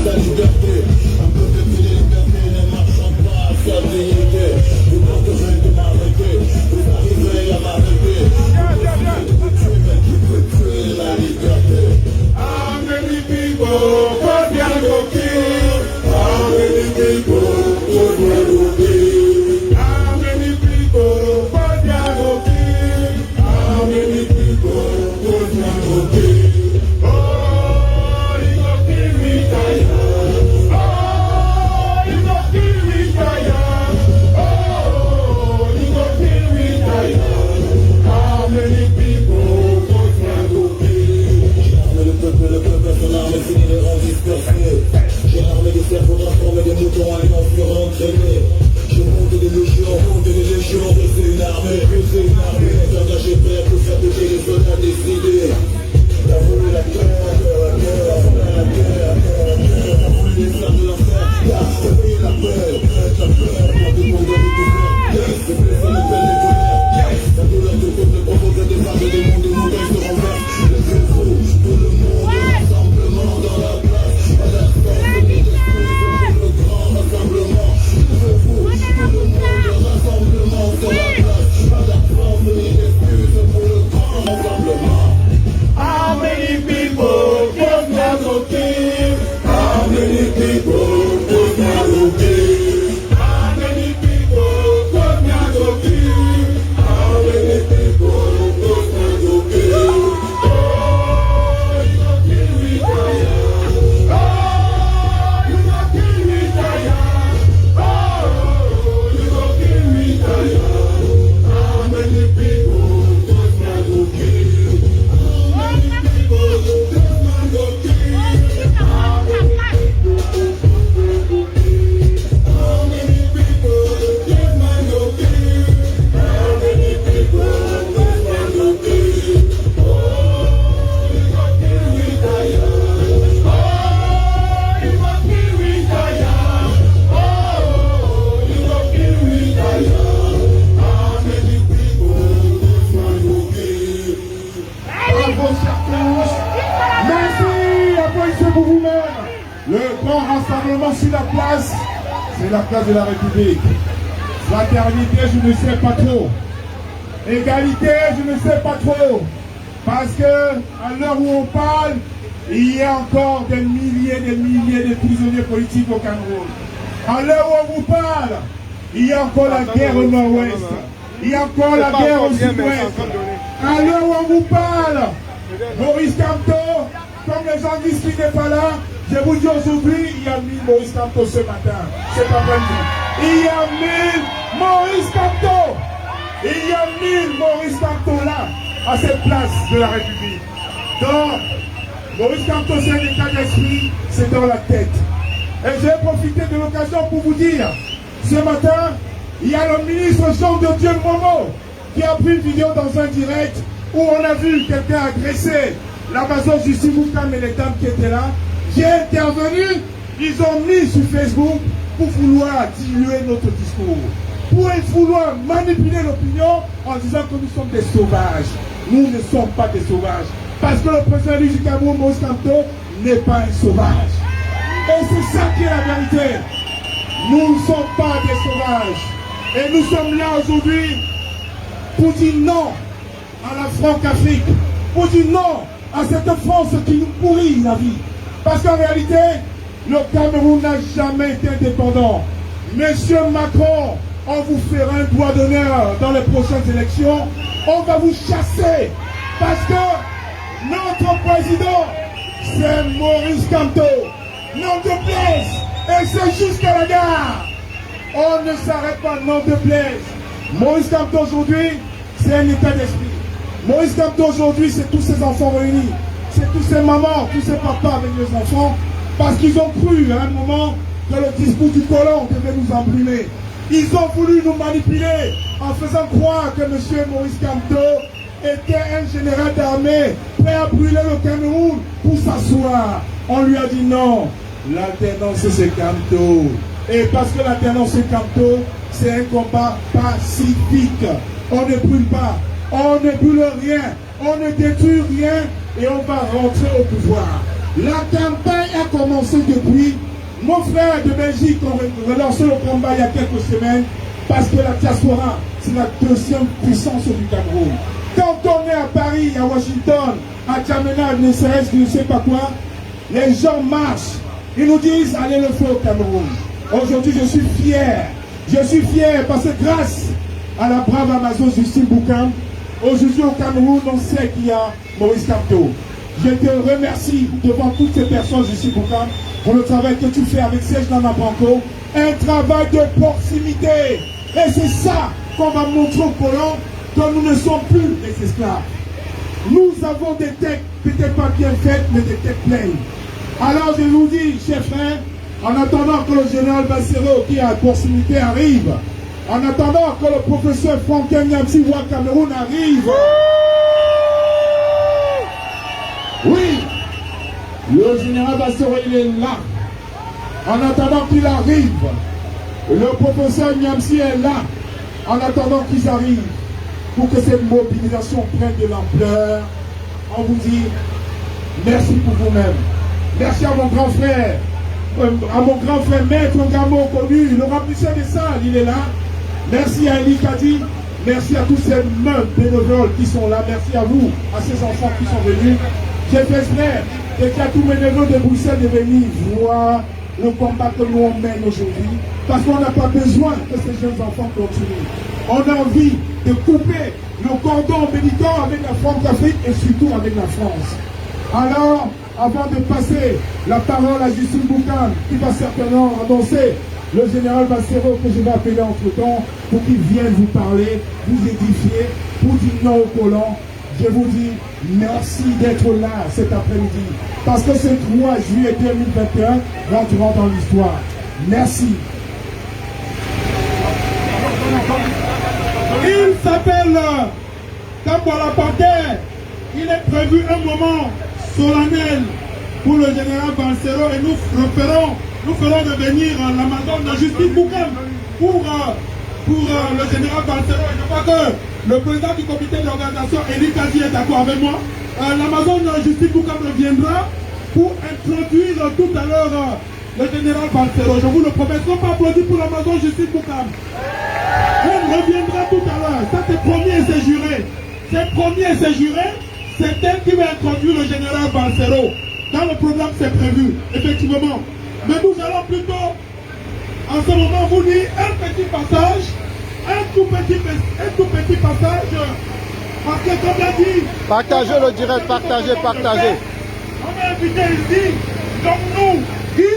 sa liberté. Un peu de liberté ne marchant pas à sa dignité. Vous tenterez de m'arrêter, vous arriverez à m'arrêter. Vous tuer, mais qui peut tuer la liberté? How many people could be looking? How many people could be looking? How many people could be looking? How many people could be looking? J'ai armé des cerveaux, transformé des moutons à une fureur entraînée. Je monte des légions, c'est une armée, les engagés prêts pour faire bouger les soldats décidés. T'as voulu la guerre, t'as voulu les flammes de l'enfer, t'as payé la peur, t'as peur pour tout le monde de tout faire. C'est blessé le père des colères, la douleur de tout le propose des vagues et des mondes de montagnes se renversent. Le feu rouge, tout le monde, rassemblement dans la place. À la force de mes esprits, le grand rassemblement. Le feu rouge, tout le monde, rassemblement sur la place. À la force de mes excuses pour le grand rassemblement. How many people was not okay? How many people was not okay? How many people was not okay? How many people was not okay? Oh, you gon' kill me, fire. Oh, you gon' kill me, fire. Oh, you gon' kill me, fire. How many people was not okay? Le grand rassemblement sur la place, c'est la place de la République. Fraternité, je ne sais pas trop. Égalité, je ne sais pas trop. Parce que à l'heure où on parle, il y a encore des milliers de prisonniers politiques au Cameroun. À l'heure où on vous parle, il y a encore la guerre au nord-ouest. Il y a encore la guerre au sud-ouest. À l'heure où on vous parle, Maurice Kamto, comme les gens disent qu'il n'est pas là, je vous dis aujourd'hui, il y a 1000 Maurice Kamto ce matin. C'est pas vrai. Il y a 1000 Maurice Kamto. Il y a 1000 Maurice Kamto là, à cette place de la République. Donc, Maurice Kamto, c'est un état d'esprit, c'est dans la tête. Et je vais profiter de l'occasion pour vous dire, ce matin, il y a le ministre Jean de Dieu Momo qui a pris une vidéo dans un direct où on a vu quelqu'un agresser l'Amazon Justice Moukam et les dames qui étaient là. J'ai intervenu, ils ont mis sur Facebook pour vouloir diluer notre discours, pour vouloir manipuler l'opinion en disant que nous sommes des sauvages. Nous ne sommes pas des sauvages. Parce que le président du Cameroun, Maurice Kamto, n'est pas un sauvage. Et c'est ça qui est la vérité. Nous ne sommes pas des sauvages. Et nous sommes là aujourd'hui pour dire non à la Franc-Afrique, pour dire non à cette France qui nous pourrit la vie. Parce qu'en réalité, le Cameroun n'a jamais été indépendant. Monsieur Macron, on vous fera un doigt d'honneur dans les prochaines élections. On va vous chasser. Parce que notre président, c'est Maurice Kamto. Nom de Blaise. Et c'est jusqu'à la gare. On ne s'arrête pas, nom de Blaise. Maurice Kamto aujourd'hui, c'est un état d'esprit. Maurice Kamto aujourd'hui, c'est tous ses enfants réunis. C'est tous ces mamans, tous ces papas avec les enfants, parce qu'ils ont cru à un moment que le discours du colon devait nous embrumer. Ils ont voulu nous manipuler en faisant croire que M. Maurice Kamto était un général d'armée prêt à brûler le Cameroun pour s'asseoir. On lui a dit non, l'alternance c'est Kamto. Et parce que l'alternance c'est Kamto, c'est un combat pacifique. On ne brûle pas, on ne brûle rien, on ne détruit rien et on va rentrer au pouvoir. La campagne a commencé depuis. Mon frère de Belgique a relancé le combat il y a quelques semaines parce que la diaspora, c'est la deuxième puissance du Cameroun. Quand on est à Paris, à Washington, à Djamena, ne serait-ce que je ne sais pas quoi, les gens marchent. Ils nous disent, allez le faire au Cameroun. Aujourd'hui, je suis fier. Je suis fier parce que grâce à la brave Amazon Justine Boukam, aujourd'hui au Cameroun, on sait qu'il y a Maurice Kamto. Je te remercie devant toutes ces personnes, Justine Boukam, pour le travail que tu fais avec Serge Nana Branco. Un travail de proximité. Et c'est ça qu'on va montrer aux colons, que nous ne sommes plus des esclaves. Nous avons des têtes, peut-être pas bien faites, mais des têtes pleines. Alors je vous dis, chers frères, en attendant que le général Bassero, qui est à proximité, arrive, en attendant que le professeur Franklin Nyamsi Wa Cameroun arrive, oui, le général Bassero, il est là. En attendant qu'il arrive, le professeur Nyamsi est là. En attendant qu'ils arrivent, pour que cette mobilisation prenne de l'ampleur, on vous dit merci pour vous-même. Merci à mon grand frère, Maître Ngamo connu, le remplisseur des salles, il est là. Merci à Eli Kadi, merci à tous ces meufs bénévoles qui sont là, merci à vous, à ces enfants qui sont venus. J'ai fait exprès et à tous mes neveux de Bruxelles de venir voir le combat que nous on mène aujourd'hui, parce qu'on n'a pas besoin que ces jeunes enfants continuent. On a envie de couper le cordon ombilical avec la France-Afrique et surtout avec la France. Alors, avant de passer la parole à Justine Boukam, qui va certainement annoncer le général Bassero que je vais appeler entre-temps pour qu'il vienne vous parler, vous édifier, pour dire non aux colons, je vous dis merci d'être là cet après-midi. Parce que ce 3 juillet 2021 rentrera dans l'histoire. Merci. Il s'appelle Kambola Panthère. Il est prévu un moment solennel pour le général Bassero et nous ferons devenir l'Amazon de Justine Boukam pour le général Bassero. Et je crois que le président du comité d'organisation, Eli Kadi, est d'accord avec moi. L'Amazon de Justine Boukam reviendra pour introduire tout à l'heure le général Bassero. Je vous le promets, ne pas applaudir pour l'Amazon Justine Boukam. Elle reviendra tout à l'heure. Ça c'est promis et c'est juré. C'est promis et c'est juré. C'est elle qui va introduire le général Bassero. Dans le programme, c'est prévu, effectivement. Mais nous allons plutôt, en ce moment, vous dire un petit passage, un tout petit passage, parce que comme l'a dit... Partagez le direct, partagez. On est invité ici, comme nous, qui,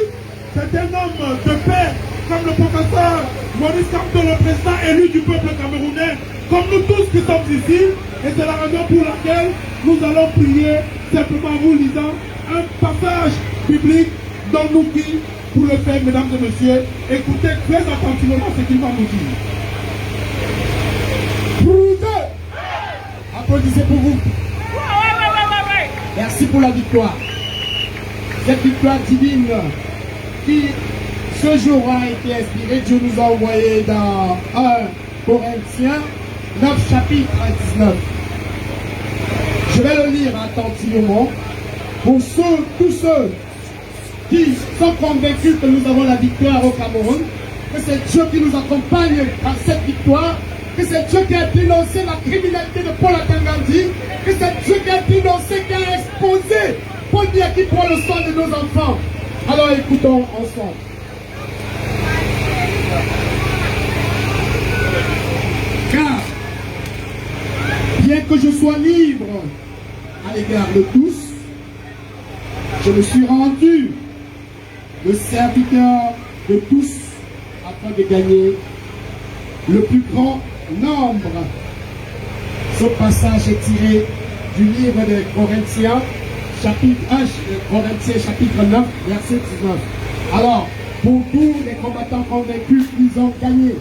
c'est un homme de paix, comme le professeur Maurice Kamto, le président élu du peuple camerounais, comme nous tous qui sommes ici, et c'est la raison pour laquelle nous allons prier simplement en vous lisant un passage biblique dont nous qui, pour le faire, mesdames et messieurs, écoutez très attentivement ce qu'il va nous dire. Applaudissez pour vous. Merci pour la victoire. Cette victoire divine qui, ce jour, a été inspirée. Dieu nous a envoyé dans 1 Corinthiens 9, chapitre 19. Je vais le lire attentivement pour tous ceux qui sont convaincus que nous avons la victoire au Cameroun, que c'est Dieu qui nous accompagne dans cette victoire, que c'est Dieu qui a dénoncé la criminalité de Paul Atangandi, que c'est Dieu qui a dénoncé, qui a exposé Paul Biya qui prend le sang de nos enfants. Alors écoutons ensemble. Car, bien que je sois libre à l'égard de tous, je me suis rendu le serviteur de tous afin de gagner le plus grand nombre. Ce passage est tiré du livre des Corinthiens, chapitre 1, Corinthiens chapitre 9, verset 19. Alors, pour tous les combattants convaincus qu'ils ont gagné,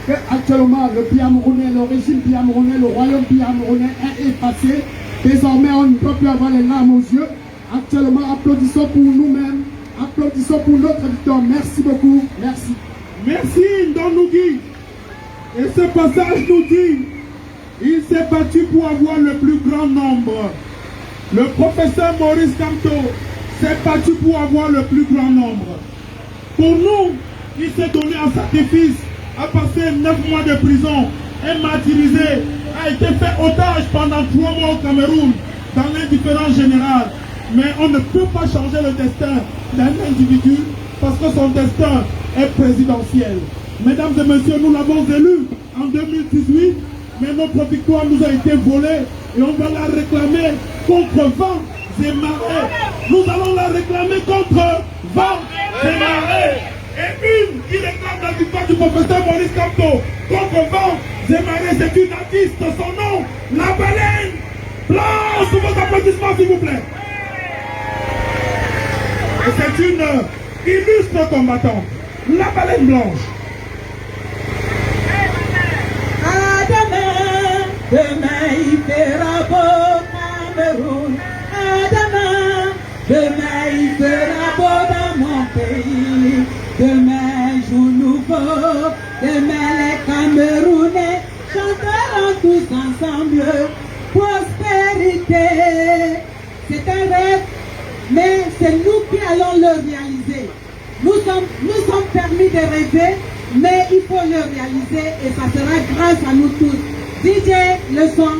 que actuellement le Biamouronnais, le régime Biamouronnais, le royaume Biamouronnais est effacé, désormais on ne peut plus avoir les larmes aux yeux. Actuellement, applaudissons pour nous-mêmes, applaudissons pour notre victoire. Merci beaucoup, merci. Merci Ndonougi. Et ce passage nous dit, il s'est battu pour avoir le plus grand nombre. Le professeur Maurice Kamto s'est battu pour avoir le plus grand nombre. Pour nous, il s'est donné un sacrifice, a passé 9 mois de prison, est martyrisé, a été fait otage pendant 3 mois au Cameroun, dans l'indifférence générale. Mais on ne peut pas changer le destin d'un individu parce que son destin est présidentiel. Mesdames et messieurs, nous l'avons élu en 2018, mais notre victoire nous a été volée et on va la réclamer contre vent et marée. Nous allons la réclamer contre vent et marée. Et il réclame la victoire du professeur Maurice Kamto contre vent et marée. C'est une artiste, son nom, la baleine blanche. Sous vos applaudissements, s'il vous plaît. Et c'est une illustre combattante, la baleine blanche. À demain, demain il fera beau Cameroun. À demain, demain il fera beau dans mon pays. Demain jour nouveau, demain les Camerounais chanteront tous ensemble. Prospérité, c'est un rêve, mais c'est nous qui allons le réaliser. Nous sommes permis de rêver, mais il faut le réaliser et ça sera grâce à nous tous. DJ, le son.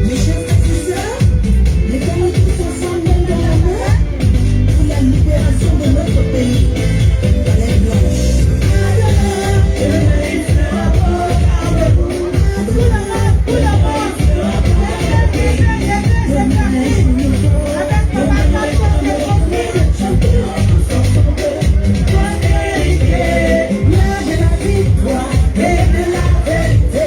Mes chers frères et sœurs, mettons-nous tous ensemble main dans la main pour la libération de notre pays. Baleine blanche. Prospérité, l'heure de la victoire et de la vérité.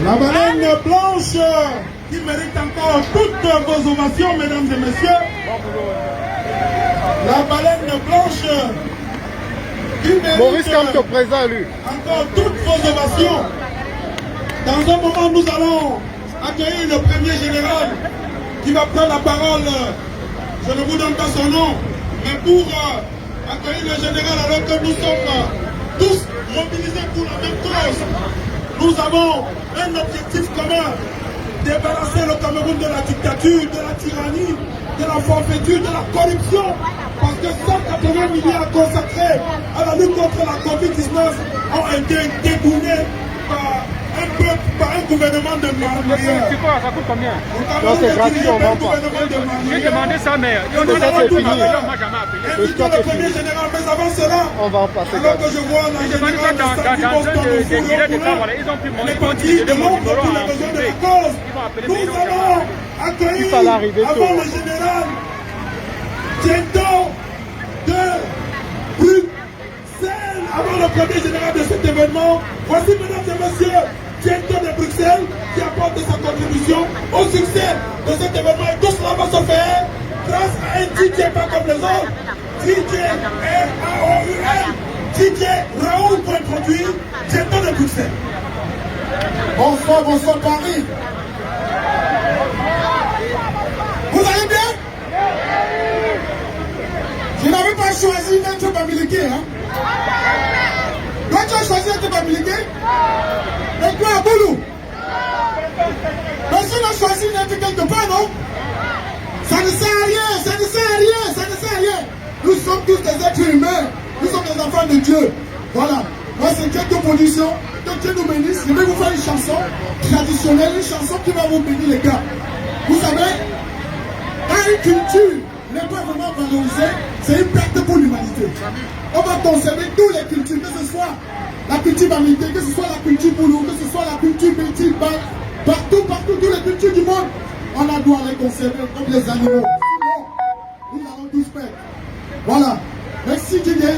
La baleine blanche qui mérite encore toutes vos ovations, mesdames et messieurs. La baleine blanche qui mérite Maurice Kamto présent, lui. encore toutes vos ovations. Dans un moment, nous allons accueillir le premier général qui va prendre la parole. Je ne vous donne pas son nom, mais pour accueillir le général alors que nous sommes tous mobilisés pour la même cause. Nous avons un objectif commun, débarrasser le Cameroun de la dictature, de la tyrannie, de la forfaiture, de la corruption. Parce que 180 milliards consacrés à la lutte contre la Covid-19 ont été détournés par un gouvernement de marinières. Tu crois, ça coûte combien? Non, c'est gratuit, on vend pas. J'ai demandé ça, mais ça, c'est fini. moi jamais appelé. Invitons le premier général, mais avant cela, On va en passer. alors que je vois la J'ai demandé ça générale dans un des direts de temps, voilà. Ils ont pris mon les numéro, partis de l'ombre numéro pour les en besoins de privé. la cause. Ils vont appeler Nous mes noms, allons Il accueillir fallait arriver avant tôt. le général Tiento de Bruxelles, avant le premier général de cet événement. Voici, mesdames et messieurs, Tiento de Bruxelles qui apporte sa contribution au succès de cet événement. Et tout cela va se faire grâce à un DJ pas comme les autres. DJ R-A-O-U-L. DJ Raoul pour introduire Tiento de Bruxelles. Bonsoir, bonsoir Paris. Vous allez bien? Je n'avais pas choisi d'être babiliqué, hein? Toi, tu as choisi d'être babiliqué? Et toi, à Boulou? Personne n'a choisi d'être quelque part, non? Ça ne sert à rien, ça ne sert à rien, ça ne sert à rien. Nous sommes tous des êtres humains. Nous sommes des enfants de Dieu. Voilà. Moi, c'est quelques productions. Que Dieu nous bénisse. Je vais vous faire une chanson traditionnelle, une chanson qui va vous bénir, les gars. Vous savez, quand une culture n'est pas vraiment valorisée, c'est une perte pour l'humanité. On va conserver toutes les cultures, que ce soit la culture bamité, que ce soit la culture boulou, que ce soit la culture métis, partout, toutes les cultures du monde, on a doit les conserver comme les animaux. Sinon, nous allons tous perdre. Voilà. Merci, Didier.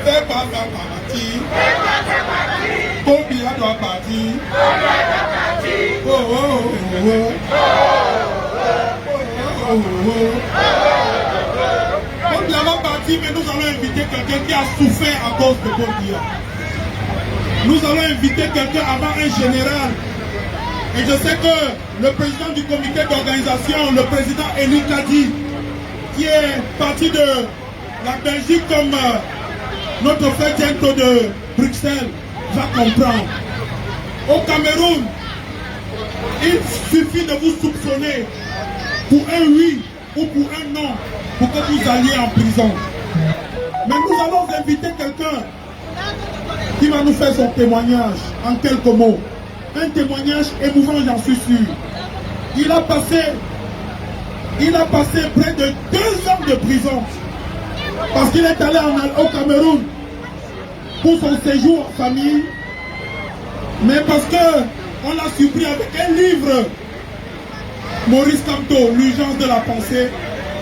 Feba va partir. Kobia doit partir. Oh oh oh oh. Oh oh oh. Kobia va partir, mais nous allons inviter quelqu'un qui a souffert à cause de Kobia. Nous allons inviter quelqu'un avant un général. Et je sais que le président du comité d'organisation, le président Elie Kadi, qui est parti de la Belgique comme notre frère Gento de Bruxelles, va comprendre. Au Cameroun, il suffit de vous soupçonner pour un oui ou pour un non pour que vous alliez en prison. Mais nous allons inviter quelqu'un qui va nous faire son témoignage en quelques mots. Un témoignage émouvant, j'en suis sûr. Il a passé près de 2 ans de prison parce qu'il est allé au Cameroun pour son séjour en famille, mais parce qu'on l'a surpris avec un livre, Maurice Kamto, L'urgence de la pensée.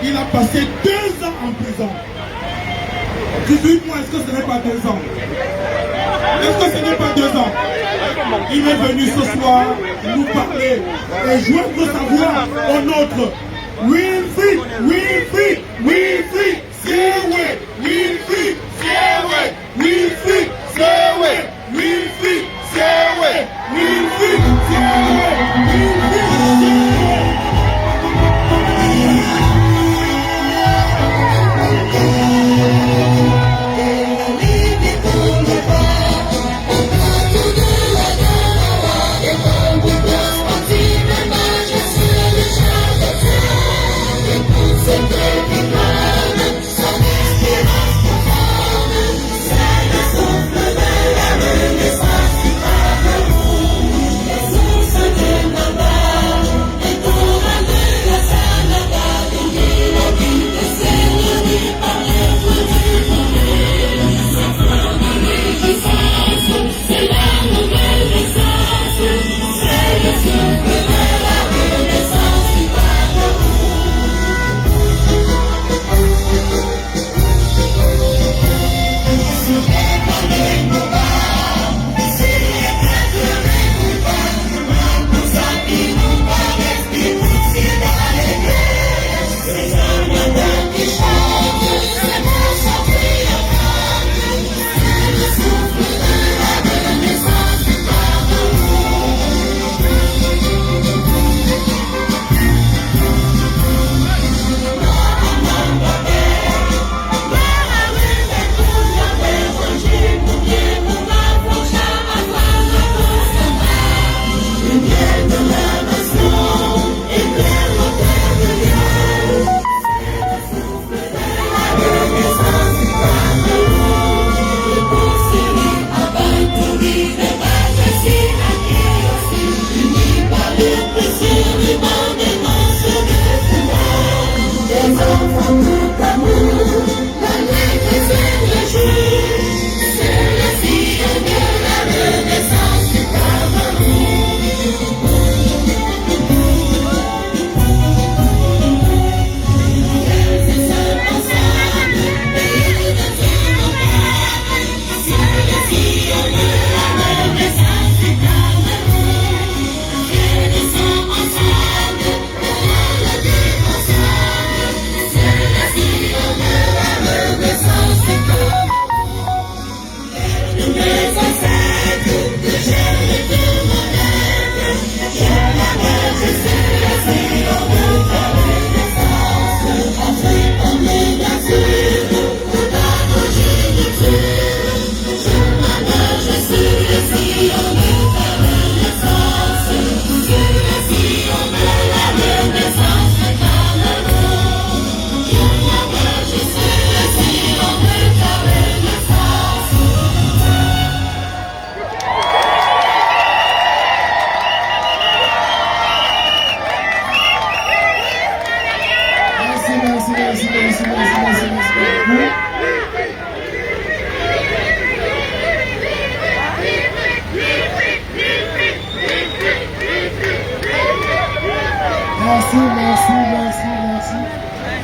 Il a passé 2 ans en prison. 18 mois, est-ce que ce n'est pas 2 ans? Est-ce que ce n'est pas 2 ans? Il est venu ce soir nous parler et joindre sa voix au nôtre. Wilfried, Wilfried, Wilfried, Sewe, Wilfried, Sewe, Wilfried, Sewe, Wilfried, Sewe, Wilfried, Sewe, Wilfried, Sewe.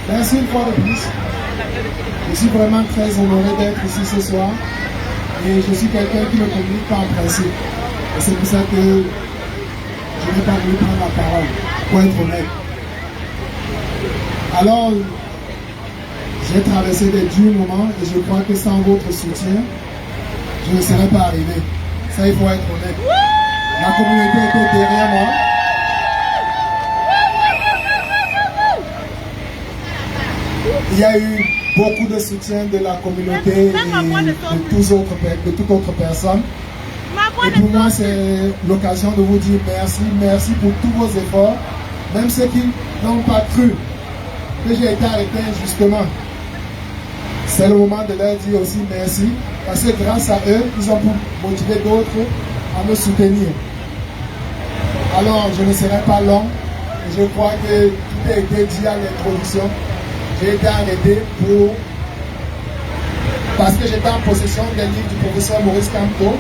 Merci une fois de plus. Je suis vraiment très honoré d'être ici ce soir. Et je suis quelqu'un qui ne communique pas en principe. Et c'est pour ça que je n'ai pas voulu prendre la parole, pour être honnête. Alors, j'ai traversé des durs moments et je crois que sans votre soutien, je ne serais pas arrivé. Ça, il faut être honnête. La communauté était derrière moi. Il y a eu beaucoup de soutien de la communauté et de toute autre personne. Et pour moi, c'est l'occasion de vous dire merci, merci pour tous vos efforts, même ceux qui n'ont pas cru que j'ai été arrêté injustement. C'est le moment de leur dire aussi merci, parce que grâce à eux, ils ont pu motiver d'autres à me soutenir. Alors, je ne serai pas long, et je crois que tout a été dit à l'introduction. J'ai été arrêté parce que j'étais en possession des livres du professeur Maurice Kamto,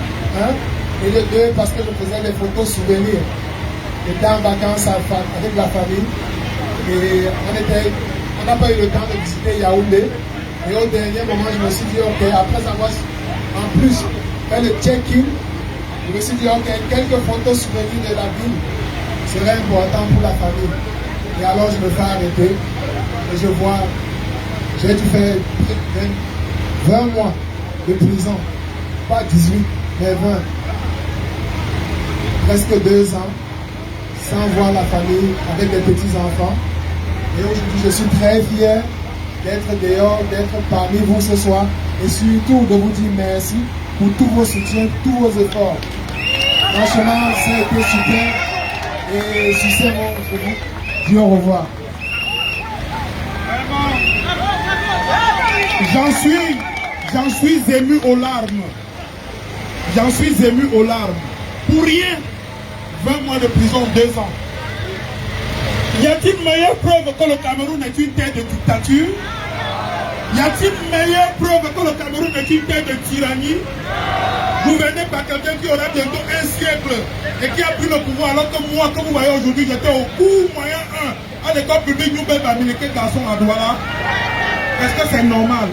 et de deux, parce que je faisais des photos souvenirs. J'étais en vacances avec la famille, et on n'a pas eu le temps de visiter Yaoundé. Et au dernier moment, je me suis dit, ok, après avoir en plus fait le check-in, je me suis dit, ok, quelques photos souvenirs de la ville seraient importantes pour la famille. Et alors, je me fais arrêter. Et je vois, j'ai dû faire 20 mois de prison. Pas 18, mais 20. Presque 2 ans, sans voir la famille, avec des petits-enfants. Et aujourd'hui, je suis très fier d'être dehors, d'être parmi vous ce soir. Et surtout de vous dire merci pour tous vos soutiens, tous vos efforts. Franchement, ça a été super. Et sur ces mots, je vous dis au revoir. J'en suis ému aux larmes. J'en suis ému aux larmes. Pour rien, 20 mois de prison, 2 ans. Y a-t-il meilleure preuve que le Cameroun est une terre de dictature? Y a-t-il meilleure preuve que le Cameroun est une terre de tyrannie? Gouverné par quelqu'un qui aura bientôt 1 siècle et qui a pris le pouvoir, alors que moi, comme vous voyez aujourd'hui, j'étais au cours moyen 1 à l'école publique Nouvelle Américaine Garçon à Douala. Est-ce que c'est normal?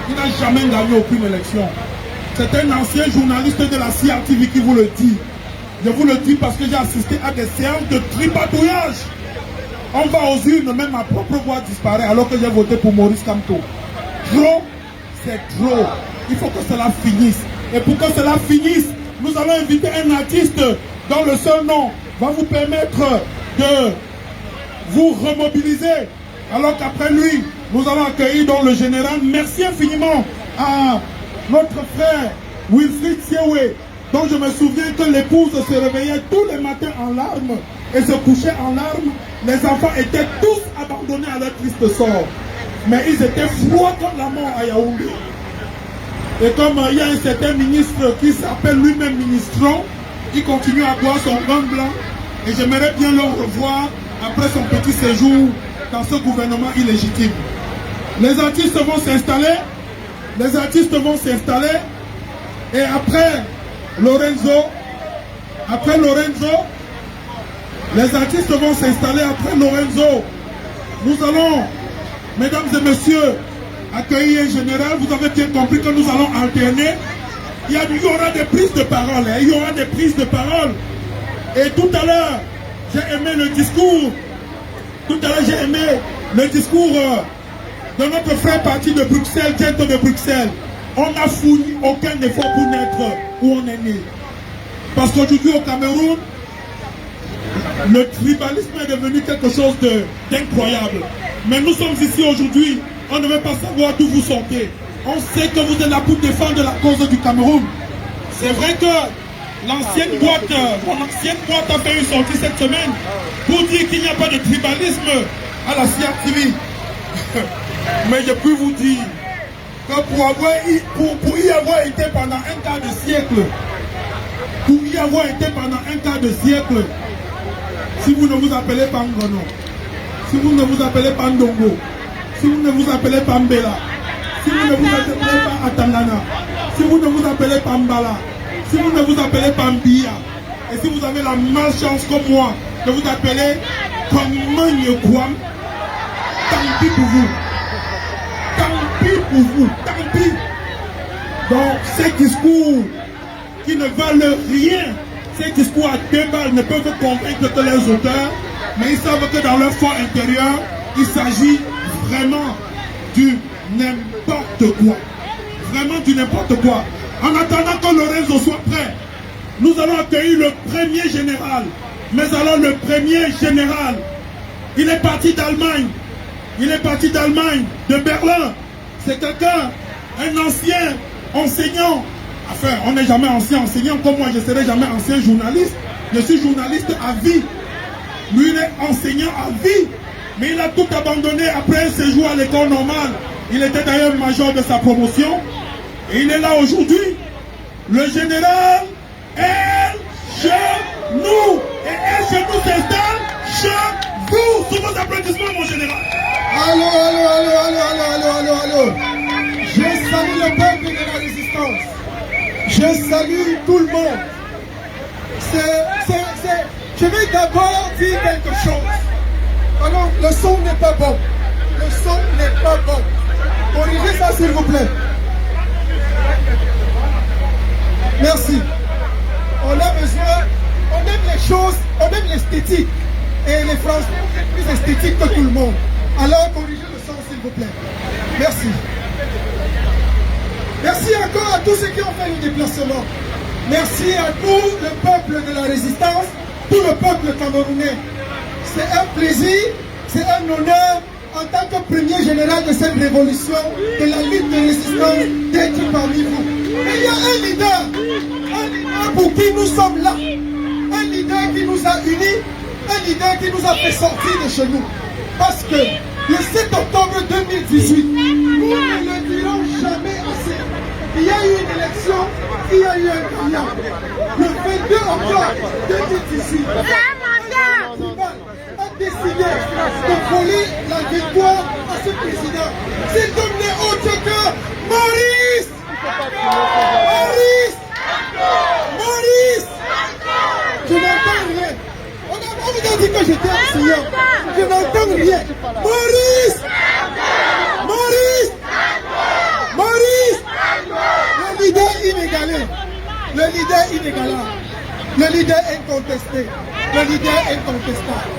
Il n'a jamais gagné aucune élection. C'est un ancien journaliste de la CRTV qui vous le dit. Je vous le dis parce que j'ai assisté à des séances de tripatouillage. On va aux urnes, même ma propre voix disparaît alors que j'ai voté pour Maurice Kamto. Trop, c'est trop. Il faut que cela finisse. Et pour que cela finisse, nous allons inviter un artiste dont le seul nom va vous permettre de vous remobiliser. Alors qu'après lui, nous allons accueillir donc le général. Merci infiniment à notre frère Wilfried Siewe, dont je me souviens que l'épouse se réveillait tous les matins en larmes et se couchait en larmes. Les enfants étaient tous abandonnés à leur triste sort. Mais ils étaient froids comme la mort à Yaoundé. Et comme il y a un certain ministre qui s'appelle lui-même ministron, il continue à boire son vin blanc. Et j'aimerais bien le revoir après son petit séjour dans ce gouvernement illégitime. Les artistes vont s'installer. Les artistes vont s'installer. Et après Lorenzo, les artistes vont s'installer après Lorenzo. Nous allons, mesdames et messieurs, accueillir un général. Vous avez bien compris que nous allons alterner. Il y aura des prises de parole. Il y aura des prises de parole. Et tout à l'heure, j'ai aimé le discours. Tout à l'heure, j'ai aimé le discours de notre frère parti de Bruxelles, Gento de Bruxelles. On n'a fourni aucun effort pour naître où on est né. Parce qu'aujourd'hui au Cameroun, le tribalisme est devenu quelque chose d'incroyable. Mais nous sommes ici aujourd'hui, on ne veut pas savoir d'où vous sortez. On sait que vous êtes là pour défendre la cause du Cameroun. C'est vrai que l'ancienne boîte a fait une sortie cette semaine pour dire qu'il n'y a pas de tribalisme à la CRTV. Mais je peux vous dire que pour y avoir été pendant un quart de siècle, si vous ne vous appelez pas Ngono, si vous ne vous appelez pas Ndongo, si vous ne vous appelez pas Mbela, si vous ne vous appelez pas Atangana, si vous ne vous appelez pas Mbala, si vous ne vous appelez pas Mbia, et si vous avez la malchance comme moi de vous appeler comme Mugnekwam, tant pis pour vous. Tant pour vous. Tant pis. Donc, ces discours qui ne valent rien, ces discours à 2 balles ne peuvent convaincre que les auteurs, mais ils savent que dans leur fort intérieur, il s'agit vraiment du n'importe quoi. Vraiment du n'importe quoi. En attendant que Lorenzo soit prêt, nous allons accueillir le premier général. Mais alors le premier général, il est parti d'Allemagne. Il est parti d'Allemagne, de Berlin. C'est quelqu'un, un ancien enseignant. Enfin, on n'est jamais ancien enseignant comme moi, je ne serai jamais ancien journaliste. Je suis journaliste à vie. Lui, il est enseignant à vie. Mais il a tout abandonné après un séjour à l'école normale. Il était d'ailleurs major de sa promotion. Et il est là aujourd'hui. Le général El Genou. Et El Genou s'installe chez vous. Sous vos applaudissements, mon général. Allô, allô, allô, allô, allô, allô, allô, allô. Je salue le peuple de la résistance. Je salue tout le monde. Je vais d'abord dire quelque chose. Alors, le son n'est pas bon. Le son n'est pas bon. Corrigez ça, s'il vous plaît. Merci. On a besoin, on aime les choses, on aime l'esthétique. Et les Français sont plus esthétiques que tout le monde. Alors, corrigez le son, s'il vous plaît. Merci. Merci encore à tous ceux qui ont fait le déplacement. Merci à tout le peuple de la résistance, tout le peuple camerounais. C'est un plaisir, c'est un honneur en tant que premier général de cette révolution, de la lutte de résistance, d'être parmi vous. Mais il y a un leader pour qui nous sommes là, un leader qui nous a unis, un leader qui nous a fait sortir de chez nous. Parce que le 7 octobre 2018, nous ne le dirons jamais assez. Il y a eu une élection, il y a eu un gagnant. Le 22 octobre 2018, a décidé de voler la victoire à ce président. C'est donc n'est autre que Maurice. Maurice. Maurice. Je n'entends rien. On vous a dit que j'étais enseignant. Je n'entends rien. Maurice. Maurice. Maurice. Le leader inégalé. Le leader inégalable. Le leader incontesté. Le leader incontestable.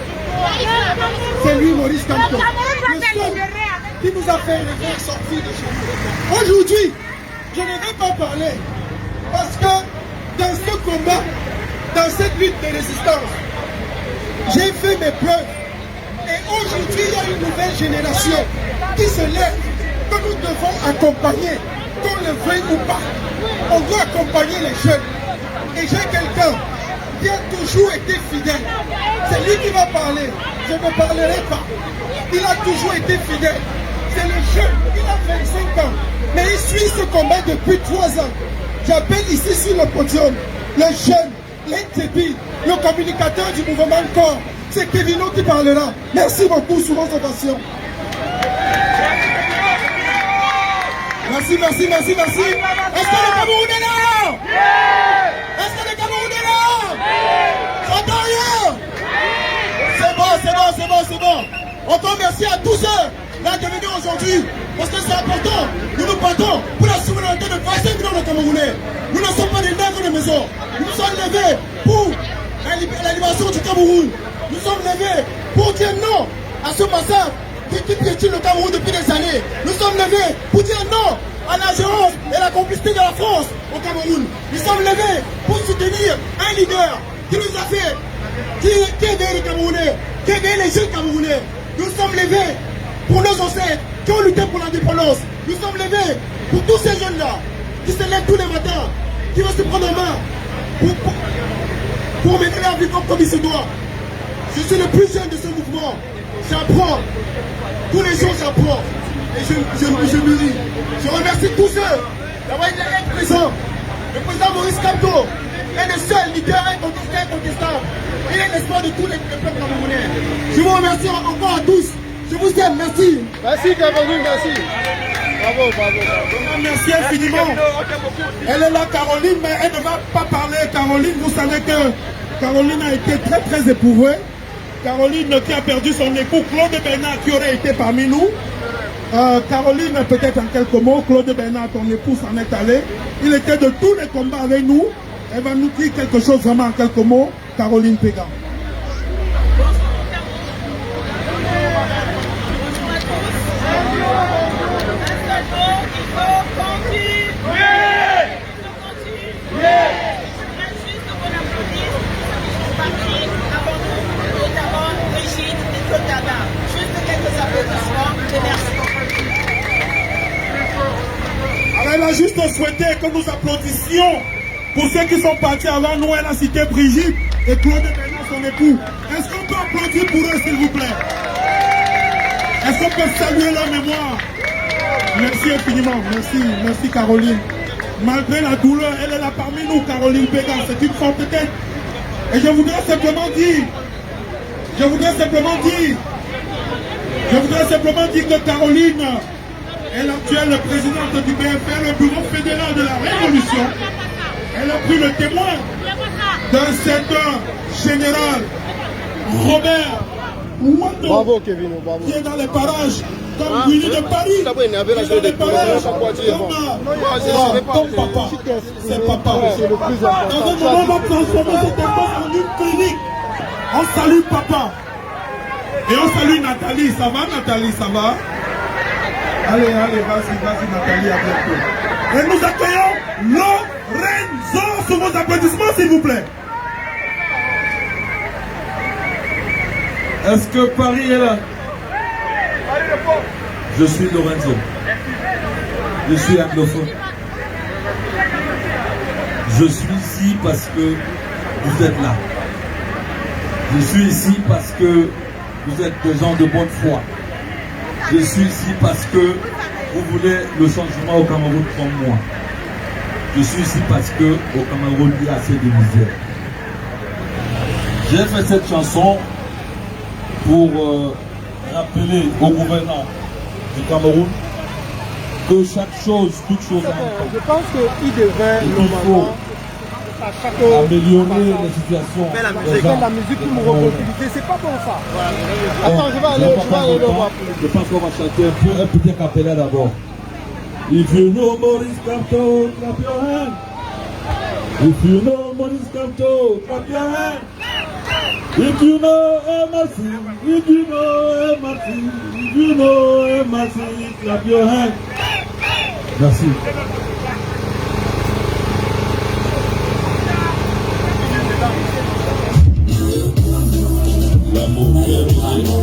C'est lui, Maurice Kamto. Le seul qui nous a fait sortir de chez nous. Aujourd'hui, je ne vais pas parler. Parce que dans ce combat, dans cette lutte de résistance, j'ai fait mes preuves. Et aujourd'hui, il y a une nouvelle génération qui se lève, que nous devons accompagner, qu'on le veuille ou pas. On doit accompagner les jeunes. Et j'ai quelqu'un qui a toujours été fidèle. C'est lui qui va parler. Je ne parlerai pas. Il a toujours été fidèle. C'est le jeune. Il a 25 ans. Mais il suit ce combat depuis 3 ans. J'appelle ici sur le podium le jeune, l'Intébi, le communicateur du mouvement Corps. C'est Kevino qui parlera. Merci beaucoup sur vos ovations. Merci, merci, merci, merci. Est-ce que le Cameroun est là? Est-ce que le Cameroun est là? J'entends rien. C'est bon, c'est bon, c'est bon, c'est bon. Encore merci à tous ceux là de venir aujourd'hui. Parce que c'est important. Nous nous battons pour la souveraineté de 25 millions de Camerounais. Nous ne sommes pas des nègres de maison. Nous nous sommes levés pour la libération du Cameroun. Nous sommes levés pour dire non à ce massacre qui piétine le Cameroun depuis des années. Nous sommes levés pour dire non à l'ingérence et la complicité de la France au Cameroun. Nous sommes levés pour soutenir un leader qui nous a fait, qui aidait les Camerounais, qui aidait les jeunes Camerounais. Nous sommes levés pour nos ancêtres qui ont lutté pour l'indépendance. Nous sommes levés pour tous ces jeunes-là qui se lèvent tous les matins, qui vont se prendre en main pour mener leur vie comme il se doit. Je suis le plus jeune de ce mouvement. J'apprends. Tous les jours, j'apprends. Et je mûris. Je remercie tous ceux d'avoir été présents. Le président Maurice Kamto est le seul leader incontestable. Il est l'espoir de tous les peuples camerounais. Je vous remercie encore à tous. Je vous aime. Merci. Merci Cameroun, merci. Bravo, bravo, bravo. Merci infiniment. Elle est là, Caroline, mais elle ne va pas parler. Caroline, vous savez que Caroline a été très très éprouvée. Caroline qui a perdu son époux Claude Bernard qui aurait été parmi nous. Caroline, peut-être en quelques mots. Claude Bernard, ton épouse, en est allé. Il était de tous les combats avec nous. Elle va nous dire quelque chose vraiment en quelques mots. Caroline Pégan. Alors elle a juste souhaité que nous applaudissions pour ceux qui sont partis avant nous. Elle a cité Brigitte et Claude Bernard, son époux. Est-ce qu'on peut applaudir pour eux, s'il vous plaît? Est-ce qu'on peut saluer leur mémoire? Merci infiniment. Merci Caroline. Malgré la douleur, elle est là parmi nous, Caroline Pégan. C'est une forte tête. Et je voudrais simplement dire que Caroline est l'actuelle présidente du BFR, le bureau fédéral de la Révolution. Elle a pris le témoin d'un certain général Robert Ouattara, Bravo Kevin, bravo. qui est dans les parages comme Willy de Paris, qui est dans les parages comme papa. C'est papa. Dans un moment, on va transformer cette époque en une clinique. On salue papa. Et on salue Nathalie. Ça va Nathalie, ça va? Allez, vas-y Nathalie, à bientôt. Et nous accueillons Lorenzo sous vos applaudissements, s'il vous plaît. Est-ce que Paris est là? Je suis Lorenzo. Je suis anglophone. Je suis ici parce que vous êtes là. Je suis ici parce que vous êtes des gens de bonne foi. Je suis ici parce que vous voulez le changement au Cameroun comme moi. Je suis ici parce que au Cameroun, il y a assez de misère. J'ai fait cette chanson pour rappeler au gouvernement du Cameroun que chaque chose, toute chose a un temps. Je pense qu'il devrait normalement améliorer les situations. Mais la musique pour me remobiliser, c'est pas bon ça. Attends, je vais aller le voir. Je pense qu'on va chanter un petit capella d'abord. If you know Maurice Kamto, clap your hand. If you know Maurice Kamto, clap your hand. If you know MRC, if you know MRC, if you know MRC, clap your hand. Merci. L'amour est brisé,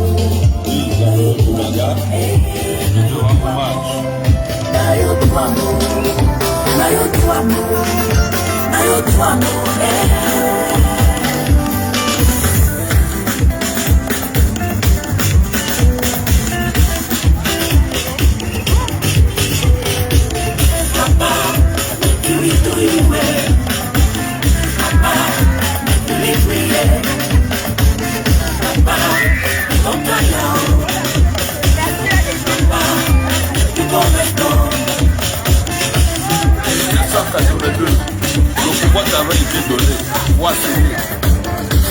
oui, l'amour du bagarre, je te rends hommage. Le pouvoir t'avait été donné, pouvoir s'aimer.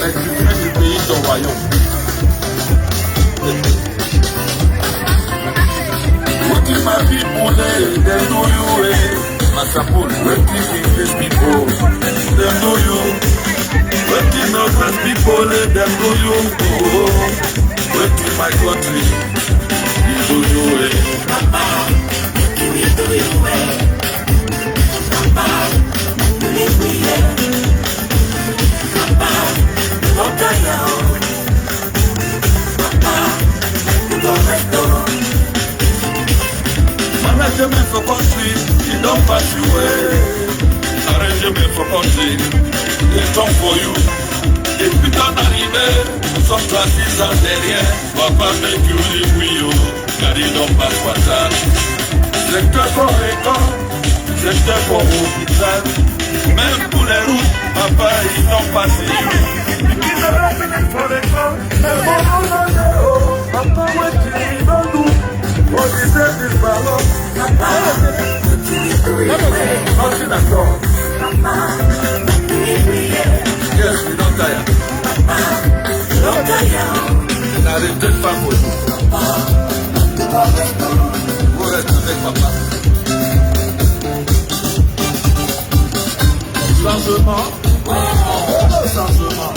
Mais tu fais du pays ton royaume. Wetin my people dey, dem know you eh. Masapul, wetin English people, dem know you. Wetin Northern people, dem know you. Wetin my country, we do you eh. Papa, we do you eh. Papa, we do you eh. Papa, don't die out. Papa, we don't restore. Management for country, it don't pass you away. Arrangement for country, it come for you. If you don't arrive, some classes are derrière. Papa make you live with you, car it don't pass for that. Secteur pour école, secteur pour hôpital. Même pour les routes, papa, ils don't pass you. Ils ont la fenêtre pour l'école, mais bon, papa, what you don't do? What you said is ballot. Nothing at all. Yes, we don't tire. Don't tire. Now they take back for you. changement, changement,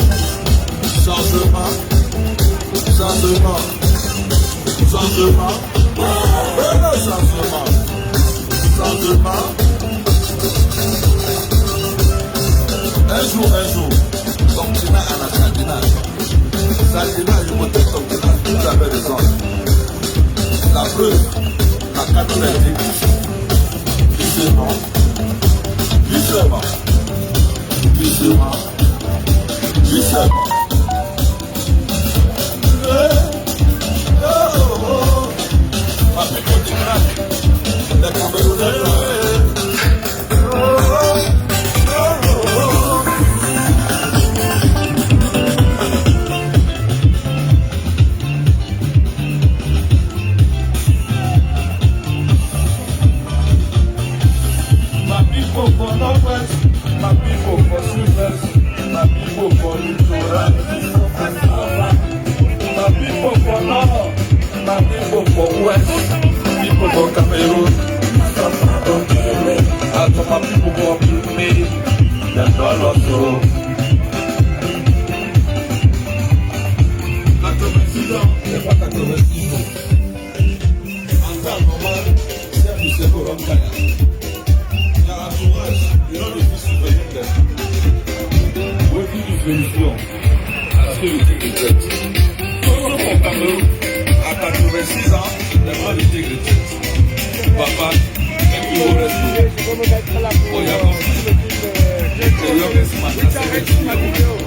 changement, changement, changement, changement, changement. Un jour, Tongtina à la cardinal. Sardina, je me dis Tongtina, vous avez raison. La preuve, la cardinal est église. Visement, visement, visement, visement. Ma péco du crack, les Camerounais. My people for Switzerland, my people for Littoral, my people for North, my people for West, people for Cameroon, and my people for Guinea, the dollar so. C'est pas 86 ans. En tant que moment, c'est plus que Romkaya. You know the history of them. What do you feel? After you take the jet. Also for Cameroon, after 26 ans, they want to take the jet. Papa, make you go rescue. Oh, yeah, the youngest man has 17 years.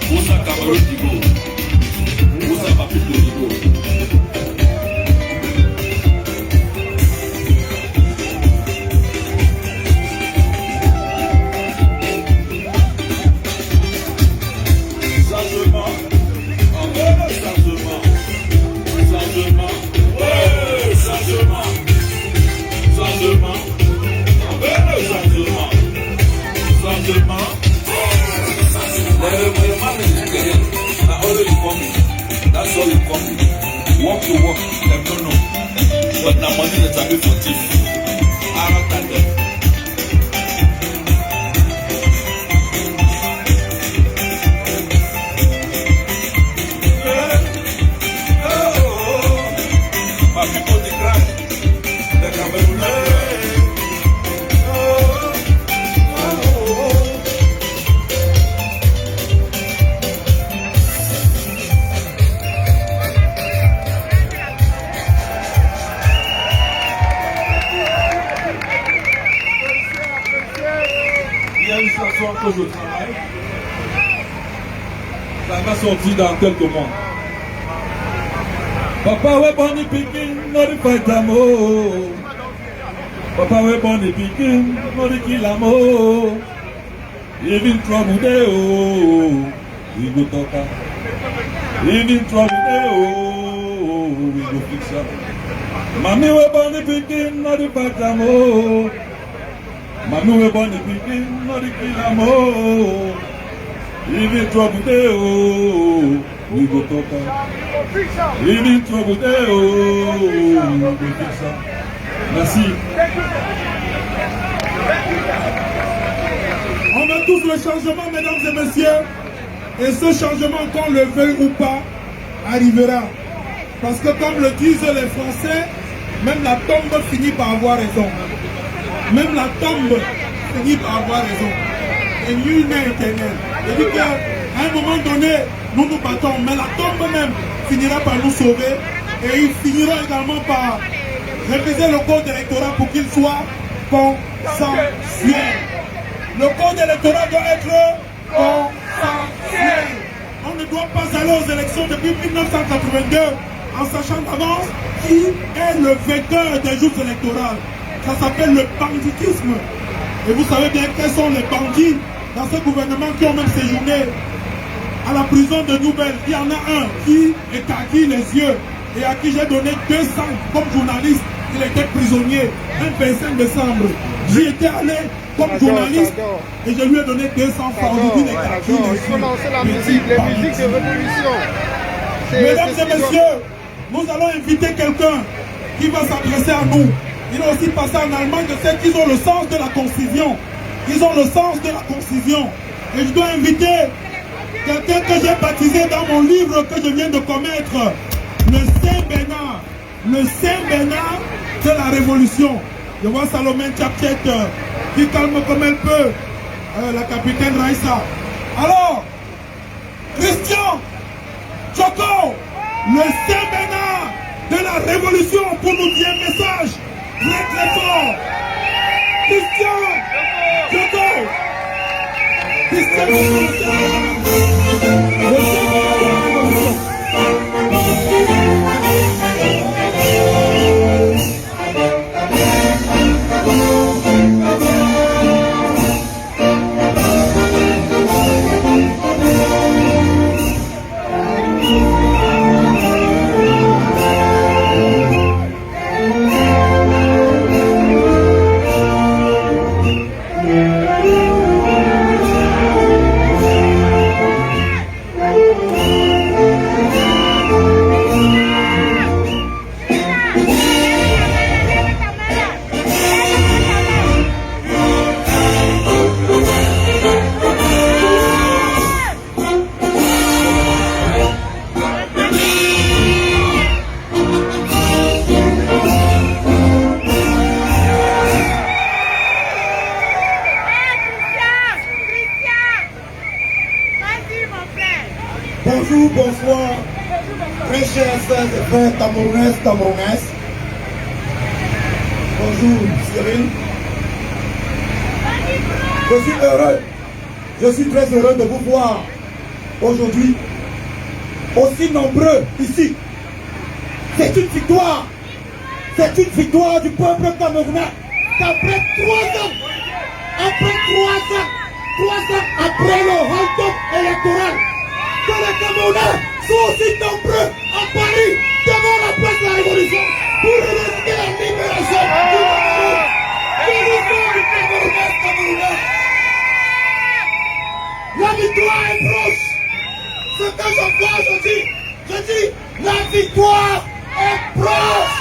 Who's a Cameroon to go? Who's a Papito to go? That's all you call me. Walk to walk, them don't know. But now money that I be for thief. I don't tell them. My people they cry. They come and que je travaille, ça va sortir dans quelques mois. Papa we born picking, no the fight amo. Papa we born picking, no the kill amo. Even trouble there, oh, we go talk. Even trouble there, oh, we go fix up. Mommy we born picking, no the fight amo. Manu we born the pikin, not the kill am oh. Even trouble there oh, we go talk am. Even trouble there oh, we go fix am. Merci. On veut tous le changement, mesdames et messieurs. Et ce changement, qu'on le veuille ou pas, arrivera. Parce que comme le disent les Français, même la tombe finit par avoir raison. Même la tombe finit par avoir raison. Et nul n'est éternel. C'est-à-dire qu'à un moment donné, nous nous battons, mais la tombe même finira par nous sauver. Et ils finiront également par réviser le code électoral pour qu'il soit consensuel. Le code électoral doit être consensuel. On ne doit pas aller aux élections depuis 1982 en sachant d'avance qui est le vainqueur des jours électoraux. Ça s'appelle le banditisme. Et vous savez bien quels sont les bandits dans ce gouvernement qui ont même séjourné à la prison de Nouvelle. Il y en a un qui écarquille les yeux et à qui j'ai donné 200 comme journaliste. Il était prisonnier un 25 décembre. J'y étais allé comme journaliste et je lui ai donné 200 francs. Aujourd'hui, il faut lancer la musique, les musiques de révolution. Mesdames et messieurs, nous allons inviter quelqu'un qui va s'adresser à nous. Il a aussi passé en Allemagne de ceux qui ont le sens de la concision. Ils ont le sens de la concision. Et je dois inviter quelqu'un que j'ai baptisé dans mon livre que je viens de commettre, le Saint-Bernard. Le Saint-Bernard de la Révolution. Je vois Salomé Tchapchet qui calme comme elle peut la capitaine Raïssa. Alors, Christian Choco, le Saint-Bernard de la Révolution pour nous dire un message très très fort. Christian Choco, Christian Choco, le Saint-Bernard de la Révolution. Bonjour, bonsoir, très chers sœurs et frères camerounaises. Bonjour Cyril. Je suis heureux, je suis très heureux de vous voir aujourd'hui aussi nombreux ici. C'est une victoire du peuple camerounais qu'après 3 ans, après le hold-up électoral, que les Camerounais sont aussi nombreux à Paris devant la place de la Révolution pour revendiquer la libération du Cameroun. Camerounais. La victoire est proche. Ce que je vois, je dis, la victoire est proche.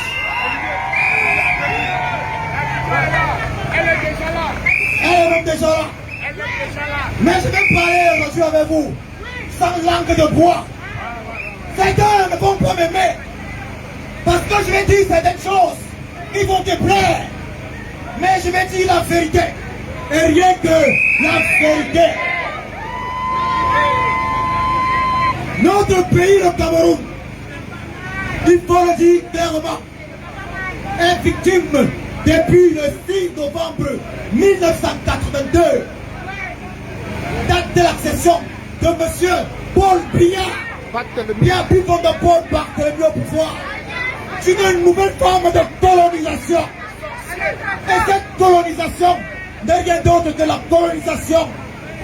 Elle est déjà là. Mais je vais parler aujourd'hui avec vous sans langue de bois. Certains ne vont pas m'aimer parce que je vais dire certaines choses qui vont te plaire. Mais je vais dire la vérité et rien que la vérité. Notre pays, le Cameroun, il faut le dire clairement, est victime depuis le 6 novembre 1982, date de l'accession de M. Paul Biya, plus fort de Paul Barthélemy au pouvoir, d'une nouvelle forme de colonisation. Et cette colonisation n'est rien d'autre que la colonisation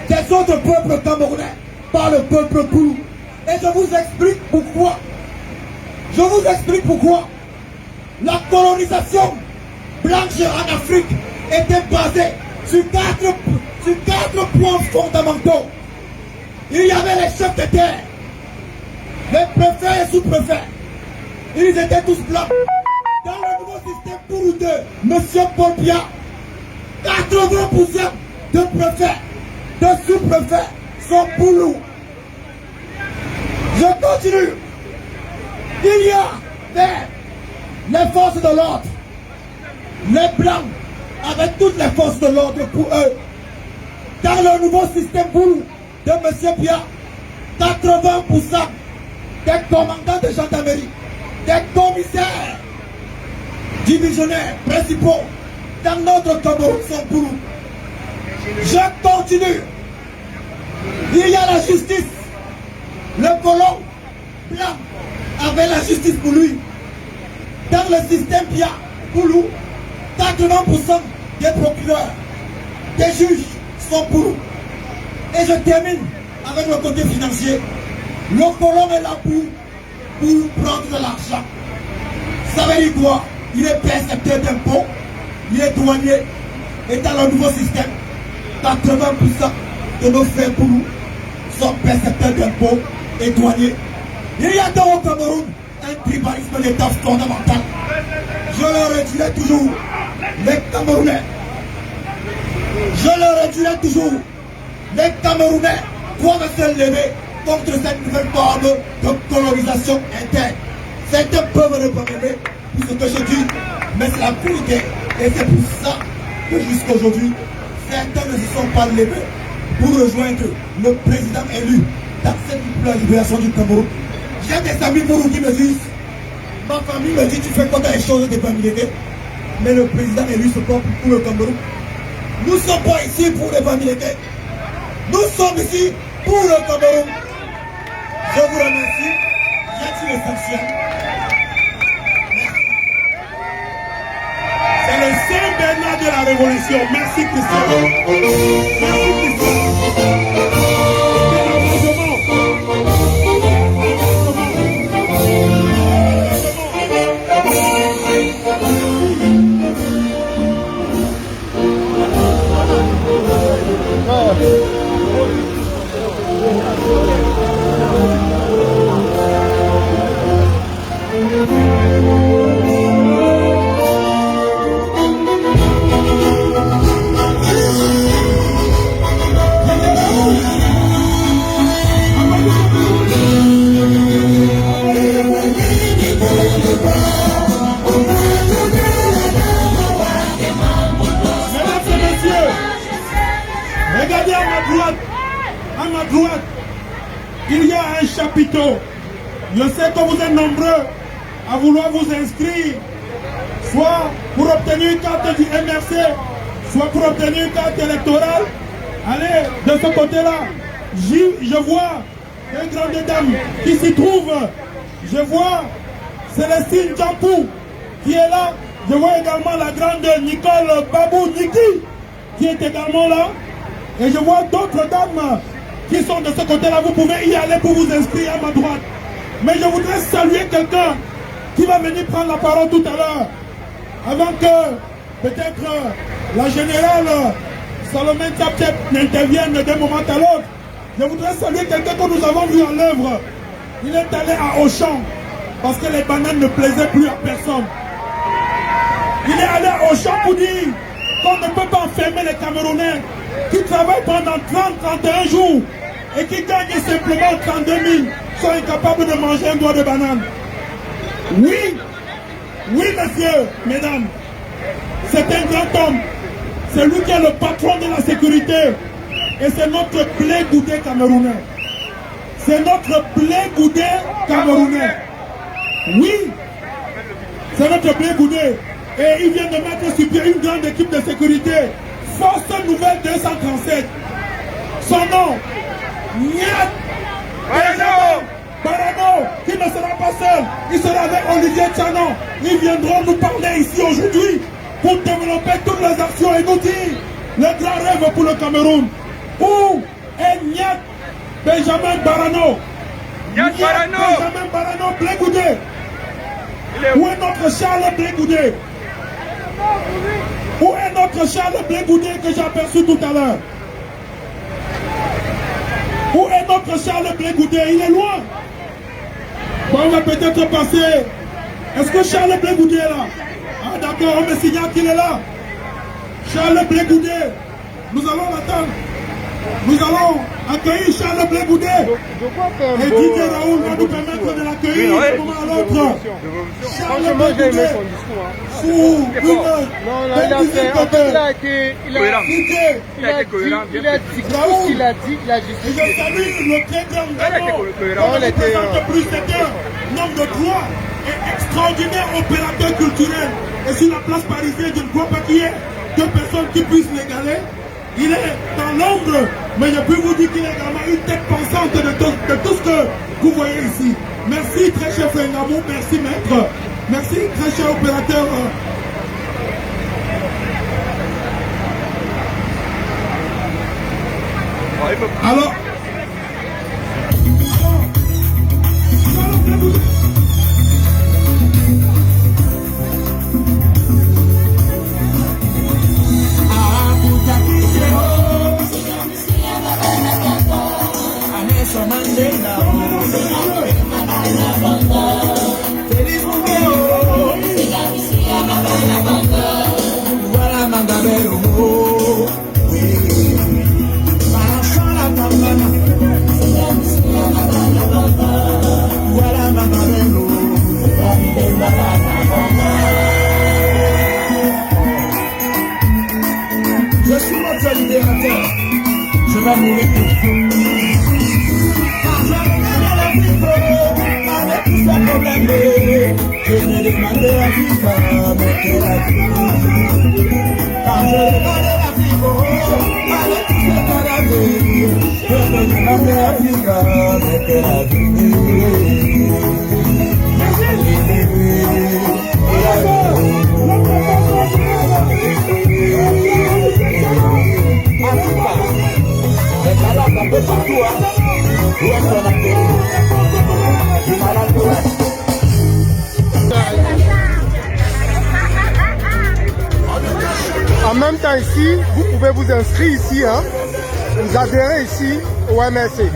des autres peuples camerounais par le peuple Poulou. Et je vous explique pourquoi. La colonisation blanche en Afrique était basée sur quatre points fondamentaux. Il y avait les chefs de terre, les préfets et sous-préfets. Ils étaient tous blancs. Dans le nouveau système Poulou de M. Paul Biya, 80% de préfets, de sous-préfets sont Poulou. Je continue. Il y a les forces de l'ordre. Les blancs avec toutes les forces de l'ordre pour eux. Dans le nouveau système Poulou de M. Biya, 80% des commandants de gendarmerie, des commissaires divisionnaires principaux dans notre Cameroun sont Poulou. Je continue. Il y a la justice. Le colon blanc avait la justice pour lui. Dans le système Biya, Poulou, 80% des procureurs, des juges sont Poulou. Et je termine avec le côté financier. Le colon est là pour prendre de l'argent. Ça veut dire quoi? Il est percepteur d'impôts, il est douanier. Et dans le nouveau système, 80% de nos frères Poulou sont percepteurs d'impôts et douaniers. Il y a dans le Cameroun un tribalisme d'État fondamental. Je le redirai toujours, les Camerounais Je le redirai toujours. Les Camerounais doivent se lever contre cette nouvelle forme de colonisation interne. Certains peuvent ne pas aimer pour ce que je dis, mais c'est la vérité. Et c'est pour ça que jusqu'aujourd'hui, certains ne se sont pas levés pour rejoindre le président élu d'accepter pour la libération du Cameroun. J'ai des amis pour qui me disent, ma famille me dit, tu fais quoi dans les choses de familité? Mais le président élu se porte pour le Cameroun. Nous ne sommes pas ici pour les familité. Nous sommes ici pour le Cameroun. Je vous remercie. Y a-t-il les sanctions? C'est le Saint-Bernard de la Révolution. Merci Christian. Merci Christian. Regardez à ma droite, il y a un chapiteau. Je sais que vous êtes nombreux à vouloir vous inscrire, soit pour obtenir une carte du MRC, soit pour obtenir une carte électorale. Allez, de ce côté-là, je vois une grande dame qui s'y trouve. Je vois Célestine Djampou qui est là. Je vois également la grande Nicole Babou Niki qui est également là. Et je vois d'autres dames qui sont de ce côté-là. Vous pouvez y aller pour vous inscrire à ma droite. Mais je voudrais saluer quelqu'un qui va venir prendre la parole tout à l'heure. Avant que peut-être la générale Salomé Tchapchep n'intervienne d'un moment à l'autre. Je voudrais saluer quelqu'un que nous avons vu en œuvre. Il est allé à Auchan parce que les bananes ne plaisaient plus à personne. Il est allé à Auchan pour dire qu'on ne peut pas enfermer les Camerounais qui travaillent pendant 30-31 jours et qui gagnent simplement 32 000, sont incapables de manger un doigt de banane. Oui, oui messieurs, mesdames, c'est un grand homme. C'est lui qui est le patron de la sécurité. Et c'est notre blé goudé camerounais. C'est notre blé goudé camerounais. Oui, c'est notre blé goudé. Et il vient de mettre sur pied une grande équipe de sécurité. Force Nouvelle 237. Son nom, Niat Barano, qui ne sera pas seul. Il sera avec Olivier Tchanon. Ils viendront nous parler ici aujourd'hui pour développer toutes les actions et nous dire le grand rêve pour le Cameroun. Où est Niat Benjamin Barano? Benjamin Barano Blé Goudé. Où est notre Charles Blé Goudé? Où est notre Charles Blé Goudé que j'ai aperçu tout à l'heure? Où est notre Charles Blé Goudé? Il est loin. Bon, on va peut-être passer. Est-ce que Charles Blé Goudé est là? Ah d'accord, on me signale qu'il est là. Charles Blé Goudé, nous allons l'attendre. Nous allons accueillir Charles Blé Goudé. Et Didier Raoul va nous permettre de l'accueillir d'un moment à l'autre. Charles Blé Goudé, sous une il a été cohérent. Il a dit tout ce qu'il a dit, il a justifié. Et je salue le très grand Gabon. On ne présente plus un homme de droit et extraordinaire opérateur culturel. Et sur la place parisienne, je ne crois pas qu'il y ait deux personnes qui puissent l'égaler. Il est dans l'ombre, mais je peux vous dire qu'il est également une tête pensante de tout ce que vous voyez ici. Merci très cher frère Ngabou, merci maître, merci très cher opérateur. Alors, En même temps ici, vous pouvez vous inscrire ici, hein, vous adhérez ici au MSC.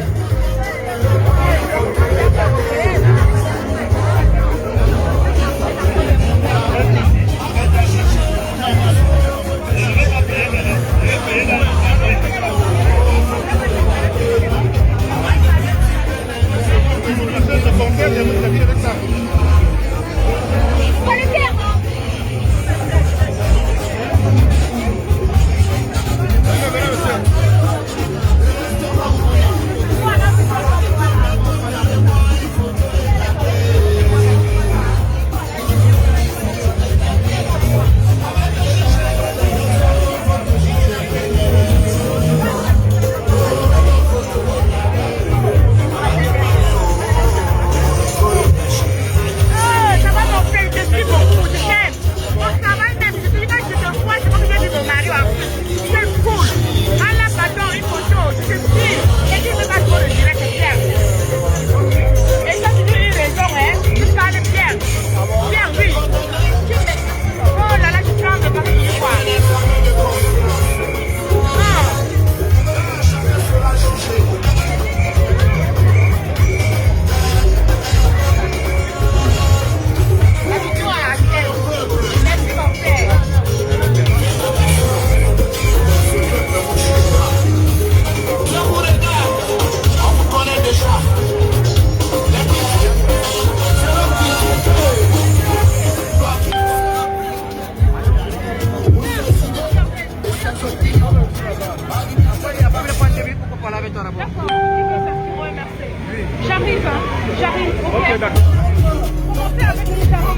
J'arrive, hein. J'arrive. Ok, d'accord. Commencez avec les chariots.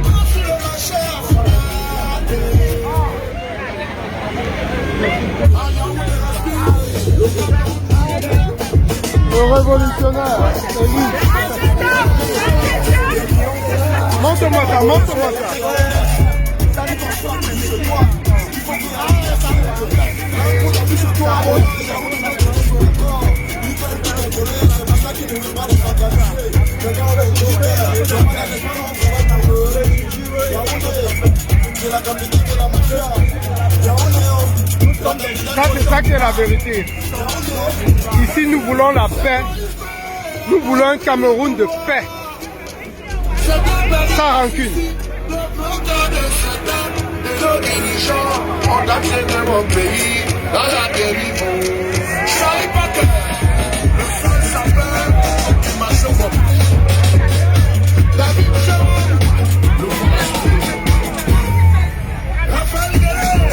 Le révolutionnaire, Élie. Montre-moi ça, montre-moi ça. Ça, c'est ça qui est la vérité. Ici, nous voulons la paix. Nous voulons un Cameroun de paix. Sans rancune. Nos dirigeants ont accepté mon pays dans la dérive. Je savais pas que le sol s'appelle occupation populaire. La division, le Raphaël Guerrero,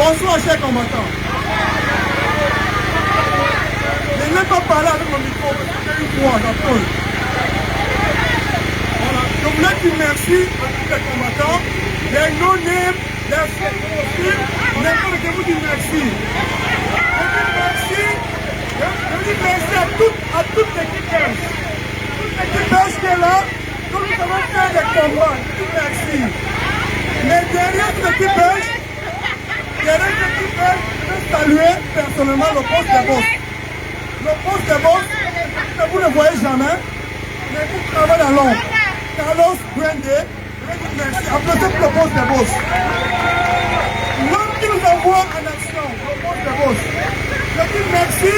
Bonsoir, chers combattants. Je n'ai pas parlé avec mon micro parce que j'ai une voix, j'attends. Voilà. Je voulais dire merci à tous les combattants, les non-names, les profils, n'importe qui vous dit merci. Je dis merci à toute l'équipe belge. Toute l'équipe belge qui est là, comme nous avons fait des combats. Je dis merci. Mais derrière cette équipe belge, je vais saluer personnellement le poste des boss. Le poste des boss, vous ne le voyez jamais, mais vous travaillez dans l'ombre. Carlos Grande, je vais dire merci. Applaudissez pour le poste des boss. L'homme qui nous envoie en action, le poste des boss. Je dis merci.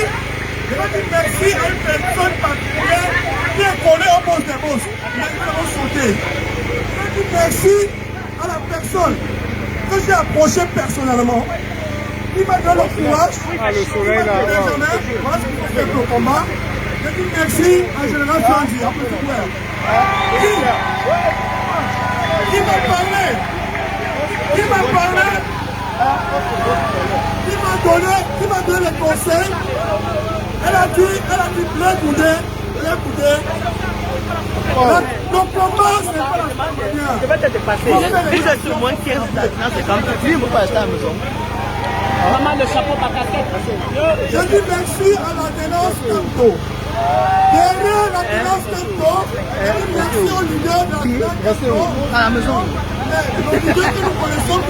Je vais dire merci à une personne particulière qui est collée au poste des boss. Mais nous l'avons sauté. Je vais dire merci à la personne que j'ai approché personnellement, qui m'a donné le courage, le soleil là. voilà ce qu'il faut faire pour le combat. Je dis merci à Général Jandy, qui m'a parlé, qui m'a donné les conseils. Elle a dit, l'écoutez. Le combat, c'est pas la première. Je vais te dépasser. Vous êtes sur moins de 15 ans, c'est comme ça. Lui, il ne peut pas rester à la maison. Maman, le chapeau, ta casquette. Je dis merci à la Dénonce Campo. Derrière la Dénonce Campo, je dis merci au leader de la Dénonce Campo. À la maison. Le leader que nous connaissons,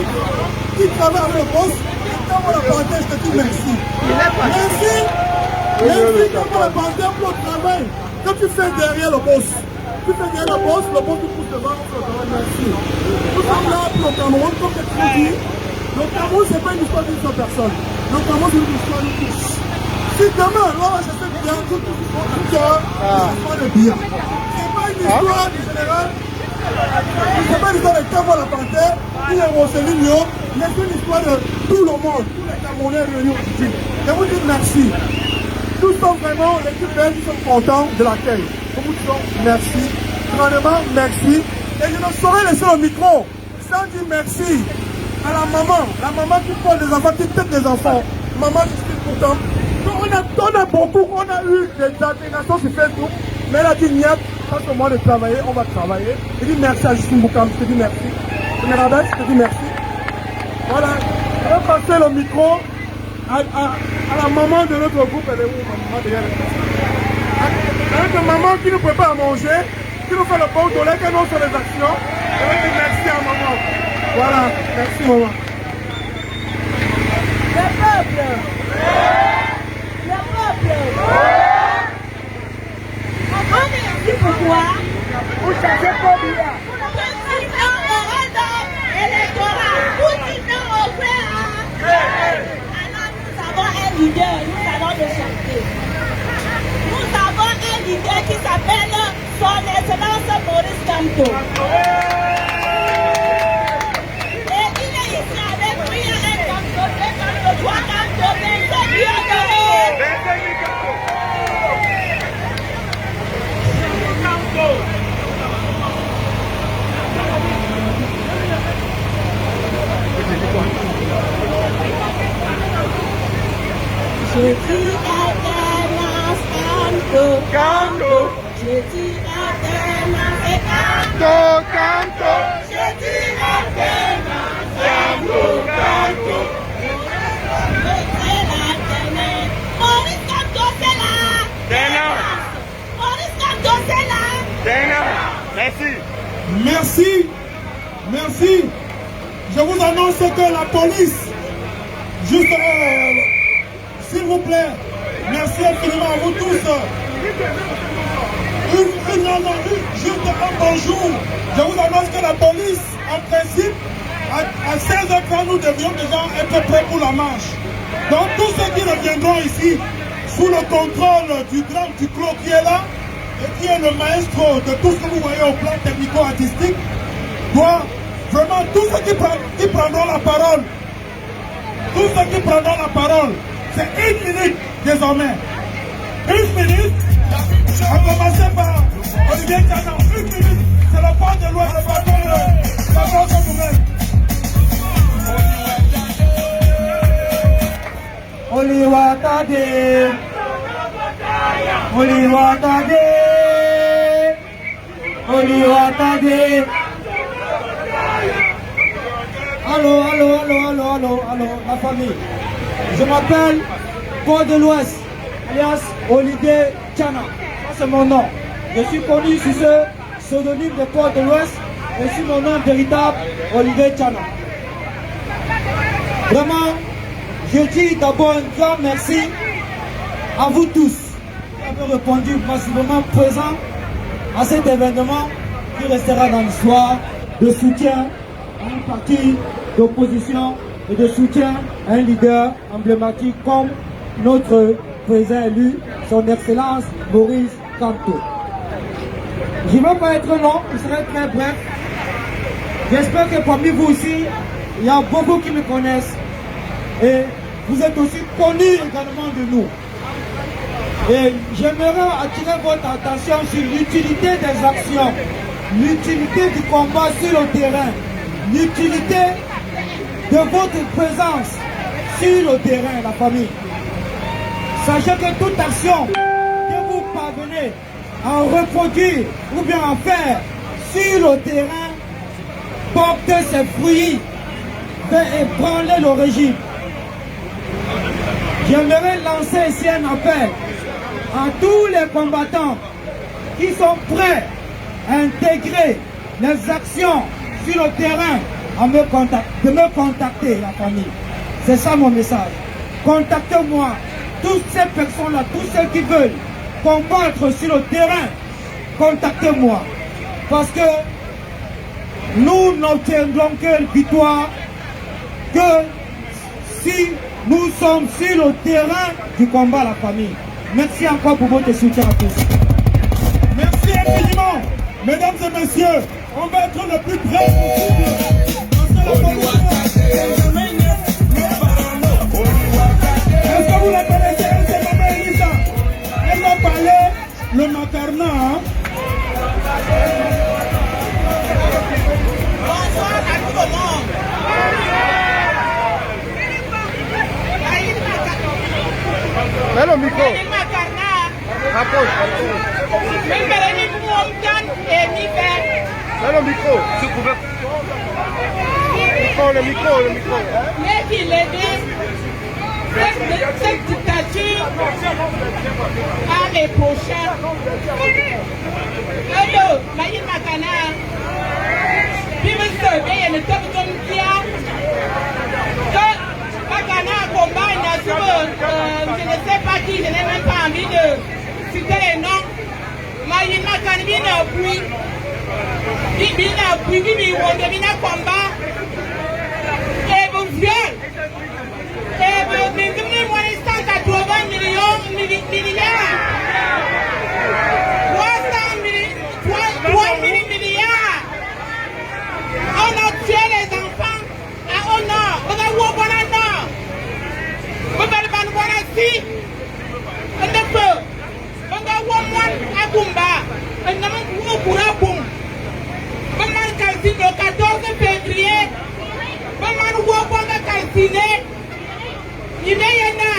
qui travaille avec le boss, et quand on le partage, je te dis merci. Merci. Merci quand on le partage pour le travail. Quand tu fais derrière le boss, tu pousse devant, merci. Nous sommes là pour le Cameroun, comme tu l'as dit. Le Cameroun, ce n'est pas une histoire d'une seule personne. Le Cameroun, c'est une histoire de tous. Si demain, là, je sais bien, tout le monde a cœur, c'est le bien. Ce n'est pas une histoire du général, ce n'est pas une histoire de Cabo la Panthère, ni de Roseligno, mais c'est une histoire de tout le monde, tous les Camerounais réunis aujourd'hui. Je vous dis merci. Nous sommes vraiment, l'équipe belge, nous sommes contents de l'accueil. Nous vous disons merci, grandement merci. Et je ne saurais laisser le micro sans dire merci à la maman qui porte des enfants, qui tête des enfants. Maman, je suis content. On a beaucoup, on a eu des atténuations sur Facebook, mais elle a dit, Niat, quand c'est au moment de travailler, on va travailler. Je dis merci à Justine Boukam, je te dis merci. Général, je te dis merci. Voilà, je vais passer le micro à la maman de notre groupe. Elle est où, maman, derrière avec une maman qui nous prépare à manger, qui nous fait le bon de lait, qui nous sur les actions. Je vais dire merci à maman. Voilà, merci maman. Le peuple. Merci pourquoi vous cherchez pas bien. Tout dit non au random électoral. Tout dit non au frère. Alors nous avons un leader, nous allons le chanter. Nous avons un leader qui s'appelle Son Excellence Maurice Kamto. Et il est ici avec lui, un Kamto, deux Kamto, trois Kamto, 25 millions d'euros. Je dis alternance, Kamto. Je dis alternance et Kamto. Je dis alternance, Kamto. C'est l'alternance. Maurice Kamto, c'est là. Maurice Kamto, c'est là. Merci. Merci. Je vous annonce que la police, juste, s'il vous plaît, merci infiniment à vous tous. Juste un bonjour. Je vous annonce que la police, en principe, à 16h30, nous devions déjà être prêts pour la marche. Donc tous ceux qui reviendront ici, sous le contrôle du grand Duclos qui est là, et qui est le maestro de tout ce que vous voyez au plan technico-artistique, doit vraiment, tous ceux qui prendront la parole, c'est 1 minute désormais. 1 minute, à commencer par Olivier Canon. 1 minute, c'est le port de l'Ouest, le patron de la France nouvelle. Oliwatage, Oliwatage. Allô, la famille. Je m'appelle Port de l'Ouest, alias Olivier Tchana. Ça c'est mon nom. Je suis connu sous ce pseudonyme de Port de l'Ouest et sous mon nom véritable, Olivier Tchana. Vraiment, je dis d'abord un grand merci à vous tous qui avez répondu massivement présent à cet événement qui restera dans l'histoire de soutien à un parti d'opposition et de soutien à un leader emblématique comme notre président élu, son Excellence Maurice Kamto. Je ne vais pas être long, je serai très bref. J'espère que parmi vous aussi, il y a beaucoup qui me connaissent et vous êtes aussi connus également de nous. Et j'aimerais attirer votre attention sur l'utilité des actions, l'utilité du combat sur le terrain, l'utilité de votre présence sur le terrain, la famille. Sachez que toute action que vous parvenez à reproduire ou bien à faire sur le terrain porte ses fruits, fait ébranler le régime. J'aimerais lancer ici un appel à tous les combattants qui sont prêts à intégrer les actions sur le terrain de me contacter, la famille. C'est ça mon message. Contactez-moi. Toutes ces personnes-là, tous ceux qui veulent combattre sur le terrain, contactez-moi. Parce que nous n'obtiendrons qu'une victoire que si nous sommes sur le terrain du combat, la famille. Merci encore pour votre soutien à tous. Merci infiniment. Mesdames et messieurs, on va être le plus près possible. Est-ce que vous la connaissez? C'est Maman Elisa. Elle va parler le macarna. Bonsoir à tout le monde. Mets le micro. Rapproche. Mets le micro. Le micro. Mais qu'il est cette dictature à mes prochains. Hello, Maïd Makana. Puis il ne top comme qui a. Makana combat une nation, je ne sais pas qui, je n'ai même pas envie de citer les noms. Maïd Makana, il n'a appui. Il a combat. Et vous violez. Et vous donnez 180 milliards. 3 milliards. On a tué les enfants au nord. On a oublié au nord. On a oublié on a feu. On a oublié à Bumba. On a oublié à Bumba. On a calciné le 14 février. On a oublié calciné. Il y en a.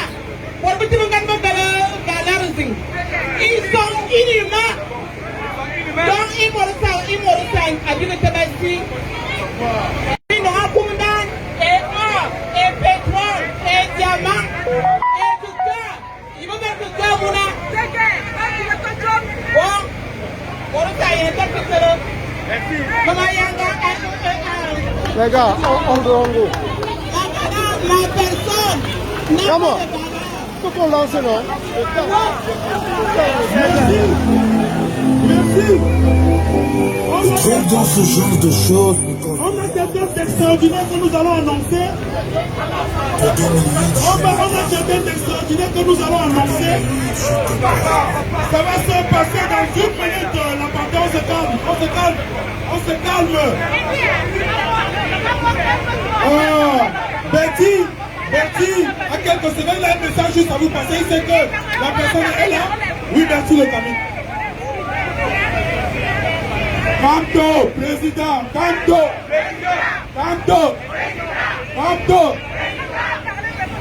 Ils sont inhumains. Donc ils m'ont à dire que ils n'ont pas et or, et pétrole, et diamant, et du cœur. Ils vont mettre du cœur, Mouna. Bon, il est les gars, on go. La personne. Comment? Il faut qu'on lance, non? Merci. J'aime dans ce genre de choses. On a quelqu'un d'extraordinaire que nous allons annoncer. On a quelqu'un d'extraordinaire que nous allons annoncer. Ça va se passer dans 1 minute. La on se calme. On se calme. Oh, Betty, à quelques secondes, il a un message juste à vous passer. Il sait que la personne est là. Oui, Betty le Camille. Kamto, président, Kamto.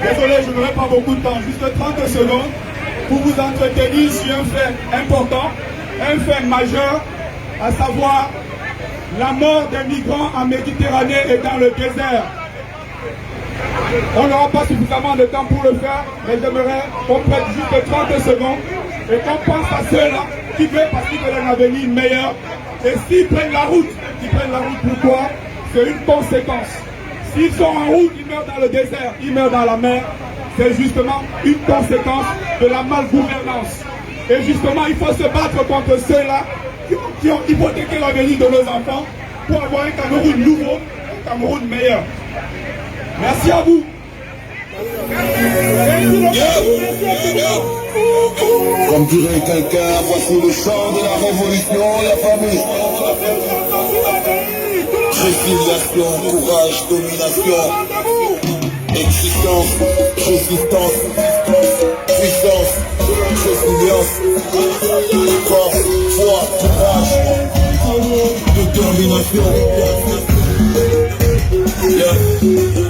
Désolé, je n'aurai pas beaucoup de temps, juste 30 secondes. pour vous entretenir sur un fait important, un fait majeur, à savoir la mort des migrants en Méditerranée et dans le désert. On n'aura pas suffisamment de temps pour le faire, mais j'aimerais qu'on prenne juste 30 secondes et qu'on pense à ceux-là qui veulent parce qu'ils veulent un avenir meilleur. Et s'ils prennent la route, pourquoi? C'est une conséquence. S'ils sont en route, ils meurent dans le désert, ils meurent dans la mer. C'est justement une conséquence de la malgouvernance. Et justement, il faut se battre contre ceux-là qui ont hypothéqué l'avenir de nos enfants pour avoir un Cameroun nouveau, un Cameroun meilleur. Merci à vous. Comme dirait quelqu'un, voici le chant de la révolution, la famille. Résiliation, courage, domination, existence, résistance, puissance, résilience, force, foi, courage, détermination. Yeah. Yeah.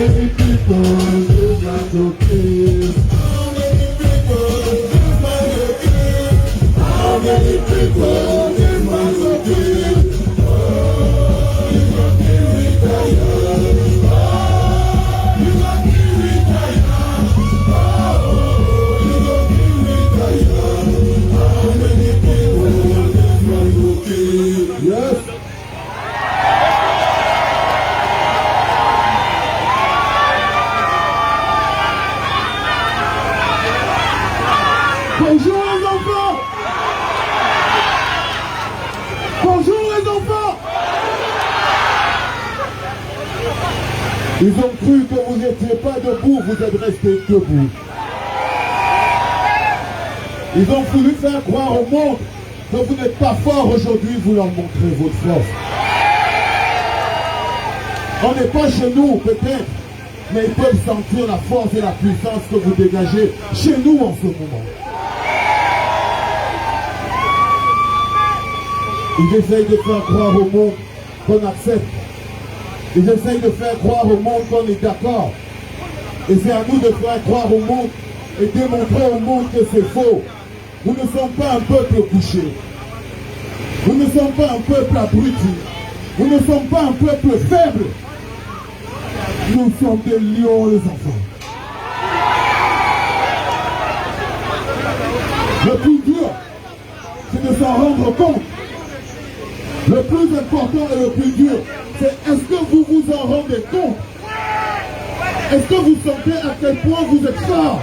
many people live like a king? How many people live like a king? How many people live like a king? Oh, you got me retired. Oh, you got me retired. Oh, you got me retired. How many people live like a king? Yes. Bonjour les enfants! Bonjour les enfants! Ils ont cru que vous n'étiez pas debout, vous êtes restés debout. Ils ont voulu faire croire au monde que vous n'êtes pas fort aujourd'hui, vous leur montrez votre force. On n'est pas chez nous peut-être, mais ils peuvent sentir la force et la puissance que vous dégagez chez nous en ce moment. Ils essayent de faire croire au monde qu'on accepte. Ils essayent de faire croire au monde qu'on est d'accord. Et c'est à nous de faire croire au monde et démontrer au monde que c'est faux. Nous ne sommes pas un peuple couché. Nous ne sommes pas un peuple abruti. Nous ne sommes pas un peuple faible. Nous sommes des lions, les enfants. Le plus dur, c'est de s'en rendre compte. Le plus important et le plus dur, c'est est-ce que vous vous en rendez compte? Est-ce que vous sentez à quel point vous êtes fort?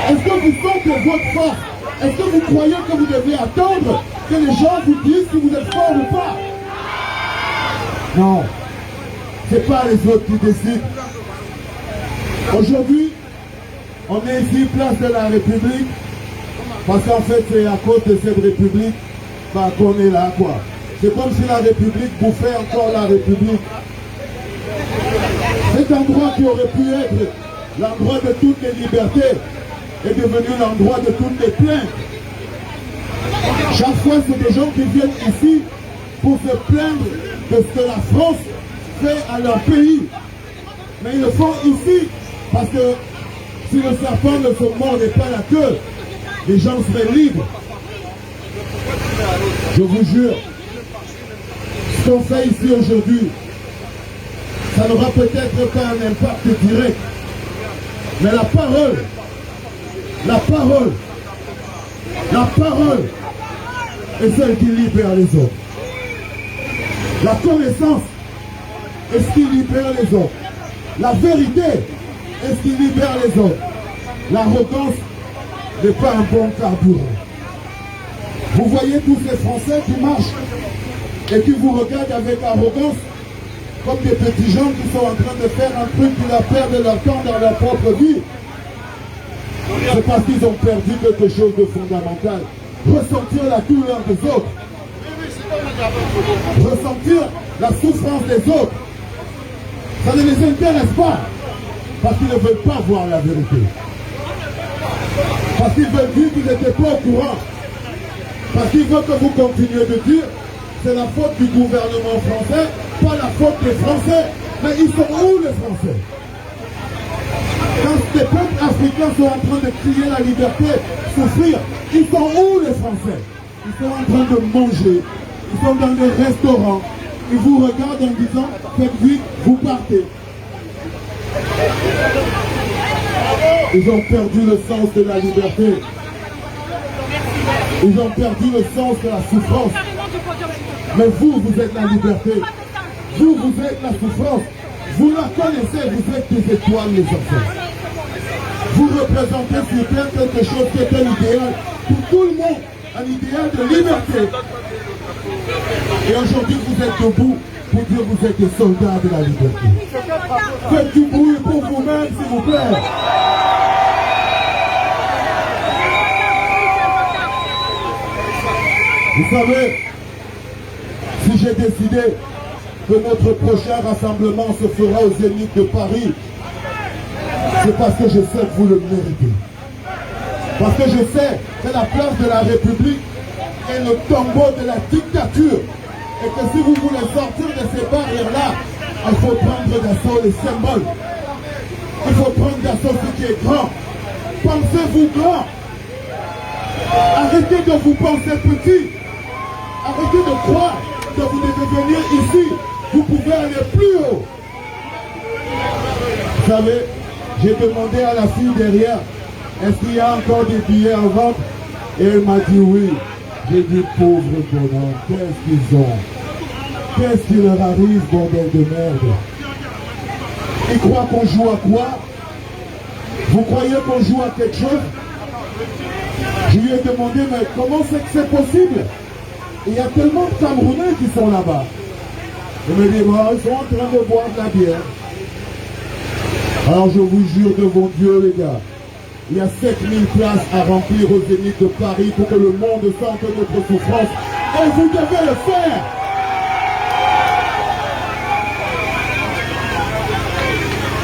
Est-ce que vous sentez votre force? Est-ce que vous croyez que vous devez attendre que les gens vous disent si vous êtes fort ou pas? Non, c'est pas les autres qui décident. Aujourd'hui, on est ici, place de la République, parce qu'en fait c'est à cause de cette République qu'on est là, quoi. C'est comme si la République bouffait encore la République. Cet endroit qui aurait pu être l'endroit de toutes les libertés est devenu l'endroit de toutes les plaintes. Chaque fois, c'est des gens qui viennent ici pour se plaindre de ce que la France fait à leur pays. Mais ils le font ici parce que si le serpent ne se mordait pas la queue, les gens seraient libres. Je vous jure, ce qu'on fait ici aujourd'hui, ça n'aura peut-être pas un impact direct, mais la parole est celle qui libère les autres. La connaissance est ce qui libère les autres. La vérité est ce qui libère les autres. L'arrogance n'est pas un bon carburant. Vous voyez tous ces Français qui marchent et qui vous regardent avec arrogance comme des petits gens qui sont en train de faire un truc qui leur perdent leur temps dans leur propre vie. C'est parce qu'ils ont perdu quelque chose de fondamental. Ressentir la douleur des autres. Ressentir la souffrance des autres. Ça ne les intéresse pas. Parce qu'ils ne veulent pas voir la vérité. Parce qu'ils veulent dire qu'ils n'étaient pas au courant. Parce qu'ils veulent que vous continuiez de dire c'est la faute du gouvernement français, pas la faute des Français. Mais ils sont où les Français? Quand les peuples africains sont en train de crier la liberté, souffrir, ils sont où les Français? Ils sont en train de manger, ils sont dans des restaurants, ils vous regardent en disant faites vite, vous partez. Ils ont perdu le sens de la liberté. Ils ont perdu le sens de la souffrance. Mais vous, vous êtes la liberté. Vous, vous êtes la souffrance. Vous la connaissez, vous êtes des étoiles, les enfants. Vous représentez sur terre quelque chose qui est un idéal pour tout le monde. Un idéal de liberté. Et aujourd'hui, vous êtes debout pour dire que vous êtes des soldats de la liberté. Faites du bruit pour vous-même, s'il vous plaît. Vous savez, si j'ai décidé que notre prochain rassemblement se fera au Zénith de Paris, c'est parce que je sais que vous le méritez. Parce que je sais que la place de la République est le tombeau de la dictature. Et que si vous voulez sortir de ces barrières-là, Il faut prendre d'assaut les symboles. Il faut prendre d'assaut ce qui est grand. Pensez-vous grand. Arrêtez de vous penser petit. Arrêtez de croire que vous devez venir ici. Vous pouvez aller plus haut. Vous savez, j'ai demandé à la fille derrière, est-ce qu'il y a encore des billets en vente? Et elle m'a dit oui. J'ai dit pauvre bonhomme, qu'est-ce qu'ils ont? Qu'est-ce qui leur arrive, bordel de merde? Ils croient qu'on joue à quoi? Vous croyez qu'on joue à quelque chose? Je lui ai demandé, mais comment c'est que c'est possible? Il y a tellement de Camerounais qui sont là-bas. Il me dit, bon, ils sont en train de boire de la bière. Alors je vous jure devant Dieu, les gars, il y a 7000 places à remplir au Zénith de Paris pour que le monde sente notre souffrance. Et vous devez le faire.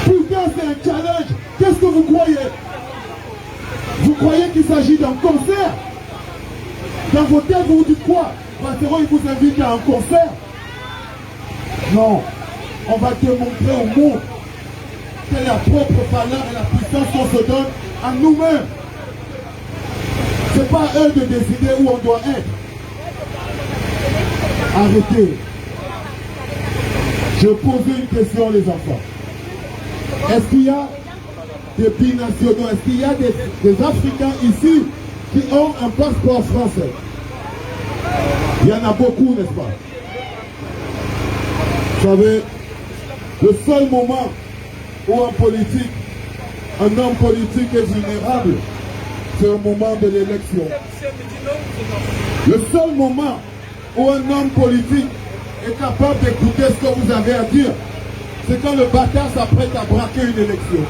Putain, c'est un challenge. Qu'est-ce que vous croyez? Vous croyez qu'il s'agit d'un concert? Dans vos têtes, vous vous dites quoi? Bassero, il vous invite à un concert? Non. On va démontrer au monde quelle est la propre valeur et la puissance qu'on se donne à nous-mêmes. C'est pas à eux de décider où on doit être. Arrêtez. Je posais une question, les enfants. Est-ce qu'il y a des binationaux? Est-ce qu'il y a des Africains ici qui ont un passeport français? Il y en a beaucoup, n'est-ce pas? Vous savez, le seul moment où un homme politique est vulnérable, c'est au moment de l'élection. Le seul moment où un homme politique est capable d'écouter ce que vous avez à dire, c'est quand le bâtard s'apprête à braquer une élection.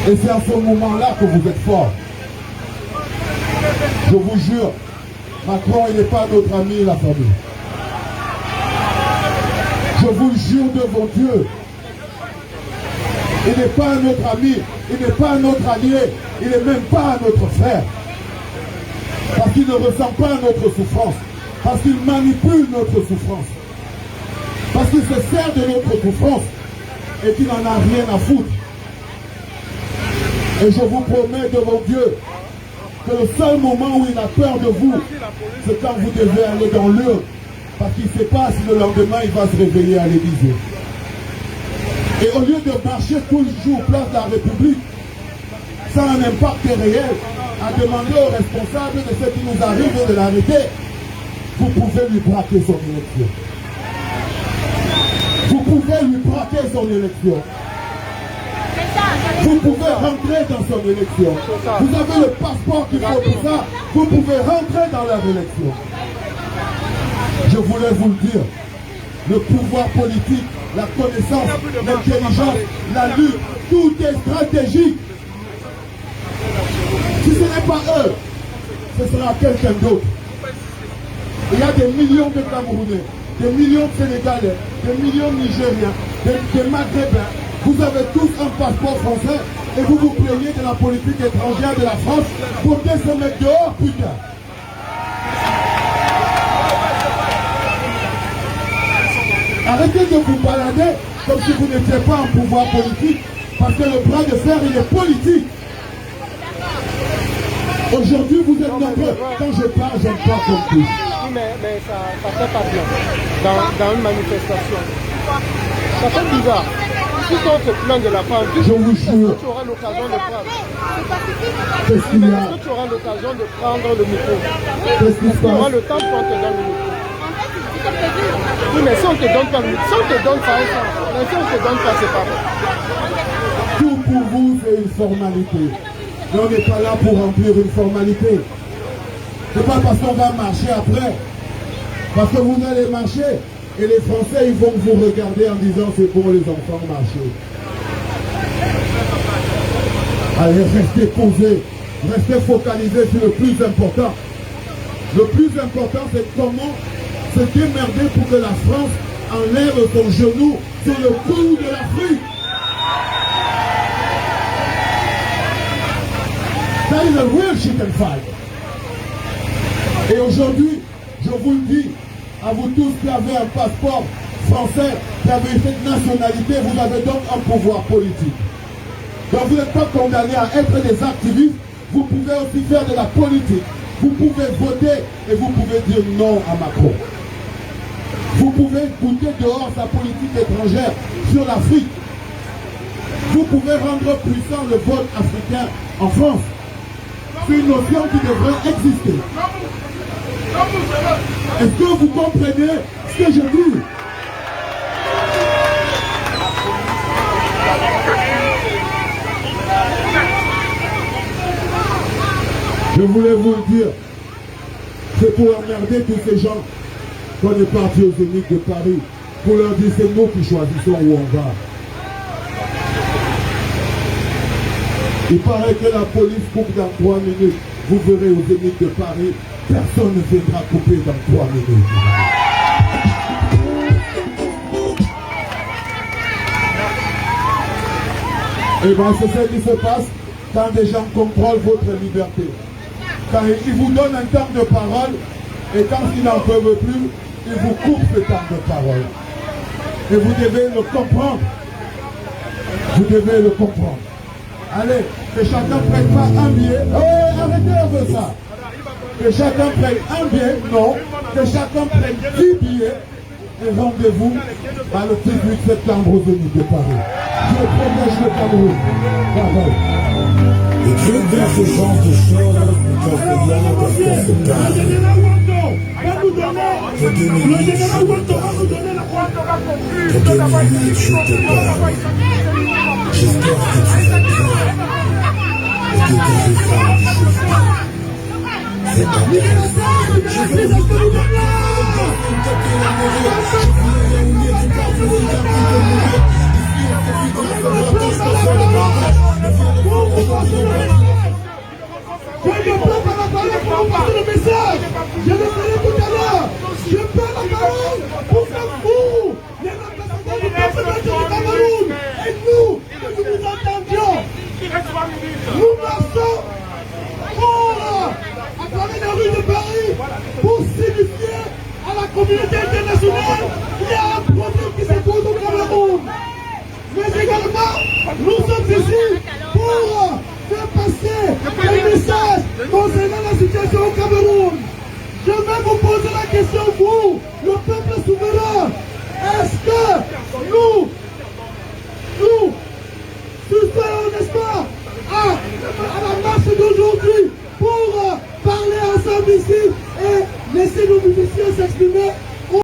Et c'est à ce moment-là que vous êtes fort. Je vous jure, Macron, il n'est pas notre ami, la famille. Je vous jure devant Dieu, il n'est pas notre ami, il n'est pas notre allié, il n'est même pas notre frère. Parce qu'il ne ressent pas notre souffrance, parce qu'il manipule notre souffrance, parce qu'il se sert de notre souffrance et qu'il n'en a rien à foutre. Et je vous promets devant Dieu que le seul moment où il a peur de vous, c'est quand vous devez aller dans l'urne, parce qu'il ne sait pas si le lendemain il va se réveiller à l'Élysée. Et au lieu de marcher toujours place de la République, sans un impact réel, à demander aux responsables de ce qui nous arrive de l'arrêter, vous pouvez lui braquer son élection. Vous pouvez lui braquer son élection. Vous pouvez rentrer dans son élection. Vous avez le passeport qu'il faut pour ça. Vous pouvez rentrer dans leur élection. Je voulais vous le dire. Le pouvoir politique, la connaissance, l'intelligence, la lutte, tout est stratégique. Si ce n'est pas eux, ce sera quelqu'un d'autre. Il y a des millions de Camerounais, des millions de Sénégalais, des millions de Nigériens, des Maghrébins. Vous avez tous un passeport français et vous vous plaignez de la politique étrangère de la France. Votez ce mec dehors, putain. Arrêtez de vous balader comme si vous n'étiez pas en pouvoir politique, parce que le bras de fer, il est politique. Aujourd'hui, vous êtes nombreux. Quand je parle, j'aime pas comme tout. Oui, mais ça fait pas bien dans une manifestation. Ça fait bizarre. Si on se plaint de la femme, je vous jure, tu auras l'occasion de prendre. Qu'est-ce qu'il y a? Tu auras l'occasion de prendre le micro. Qu'est-ce qui se passe? Tu auras le temps qu'on te donne le micro. Oui, mais si on te donne pas le micro, si on te donne ça, mais si on te donne pas, c'est pas bon. Tout pour vous, c'est une formalité. Mais on n'est pas là pour remplir une formalité. C'est pas parce qu'on va marcher après. Parce que vous allez marcher. Et les Français, ils vont vous regarder en disant c'est bon les enfants, marchez. Allez, restez posés, restez focalisés sur le plus important. Le plus important, c'est comment se démerder pour que la France enlève son genou sur le cou de l'Afrique. That is a real chicken fight. Et aujourd'hui, je vous le dis, à vous tous qui avez un passeport français, qui avez cette nationalité, vous avez donc un pouvoir politique. Donc vous n'êtes pas condamné à être des activistes, vous pouvez aussi faire de la politique. Vous pouvez voter et vous pouvez dire non à Macron. Vous pouvez goûter dehors sa politique étrangère sur l'Afrique. Vous pouvez rendre puissant le vote africain en France. C'est une notion qui devrait exister. Est-ce que vous comprenez ce que je dis? Je voulais vous le dire, c'est pour emmerder tous ces gens qu'on est parti aux Zénith de Paris, pour leur dire c'est nous qui choisissons où on va. Il paraît que la police coupe dans 3 minutes. Vous verrez aux Zénith de Paris, personne ne viendra couper dans 3 minutes. Et bien c'est ce qui se passe quand des gens contrôlent votre liberté. Quand ils vous donnent un temps de parole, et quand ils n'en peuvent plus, ils vous coupent ce temps de parole. Et vous devez le comprendre. Vous devez le comprendre. Allez, que chacun prenne pas un billet. Oh, arrêtez un peu ça. Que chacun prenne un billet, non. Que chacun prenne 10 billets. Et rendez-vous le 18 septembre aux Zénith de Paris. Je protège le Cameroun. Bravo. Le truc de ce genre de choses, quand c'est là, parce qu'on se parle. Pour 2008, je te parle. Pour 2008, je te parle. J'espère que tu vas bien. Et que tes efforts ne chauffent pas. C'est intéressant. Je vais vous donner Je ne peux pas la parole pour vous passer le message. Je le ferai tout à l'heure. Je peux la parole pour que vous, les représentants du peuple du Cameroun, et nous, que nous entendions. Nous marchons à travers les rues de Paris pour signifier à la communauté internationale qu'il y a un problème qui se pose au Cameroun. Mais également, nous sommes ici pour faire passer un message concernant la situation au Cameroun. Je vais vous poser la question, vous, le peuple souverain. Est-ce que nous,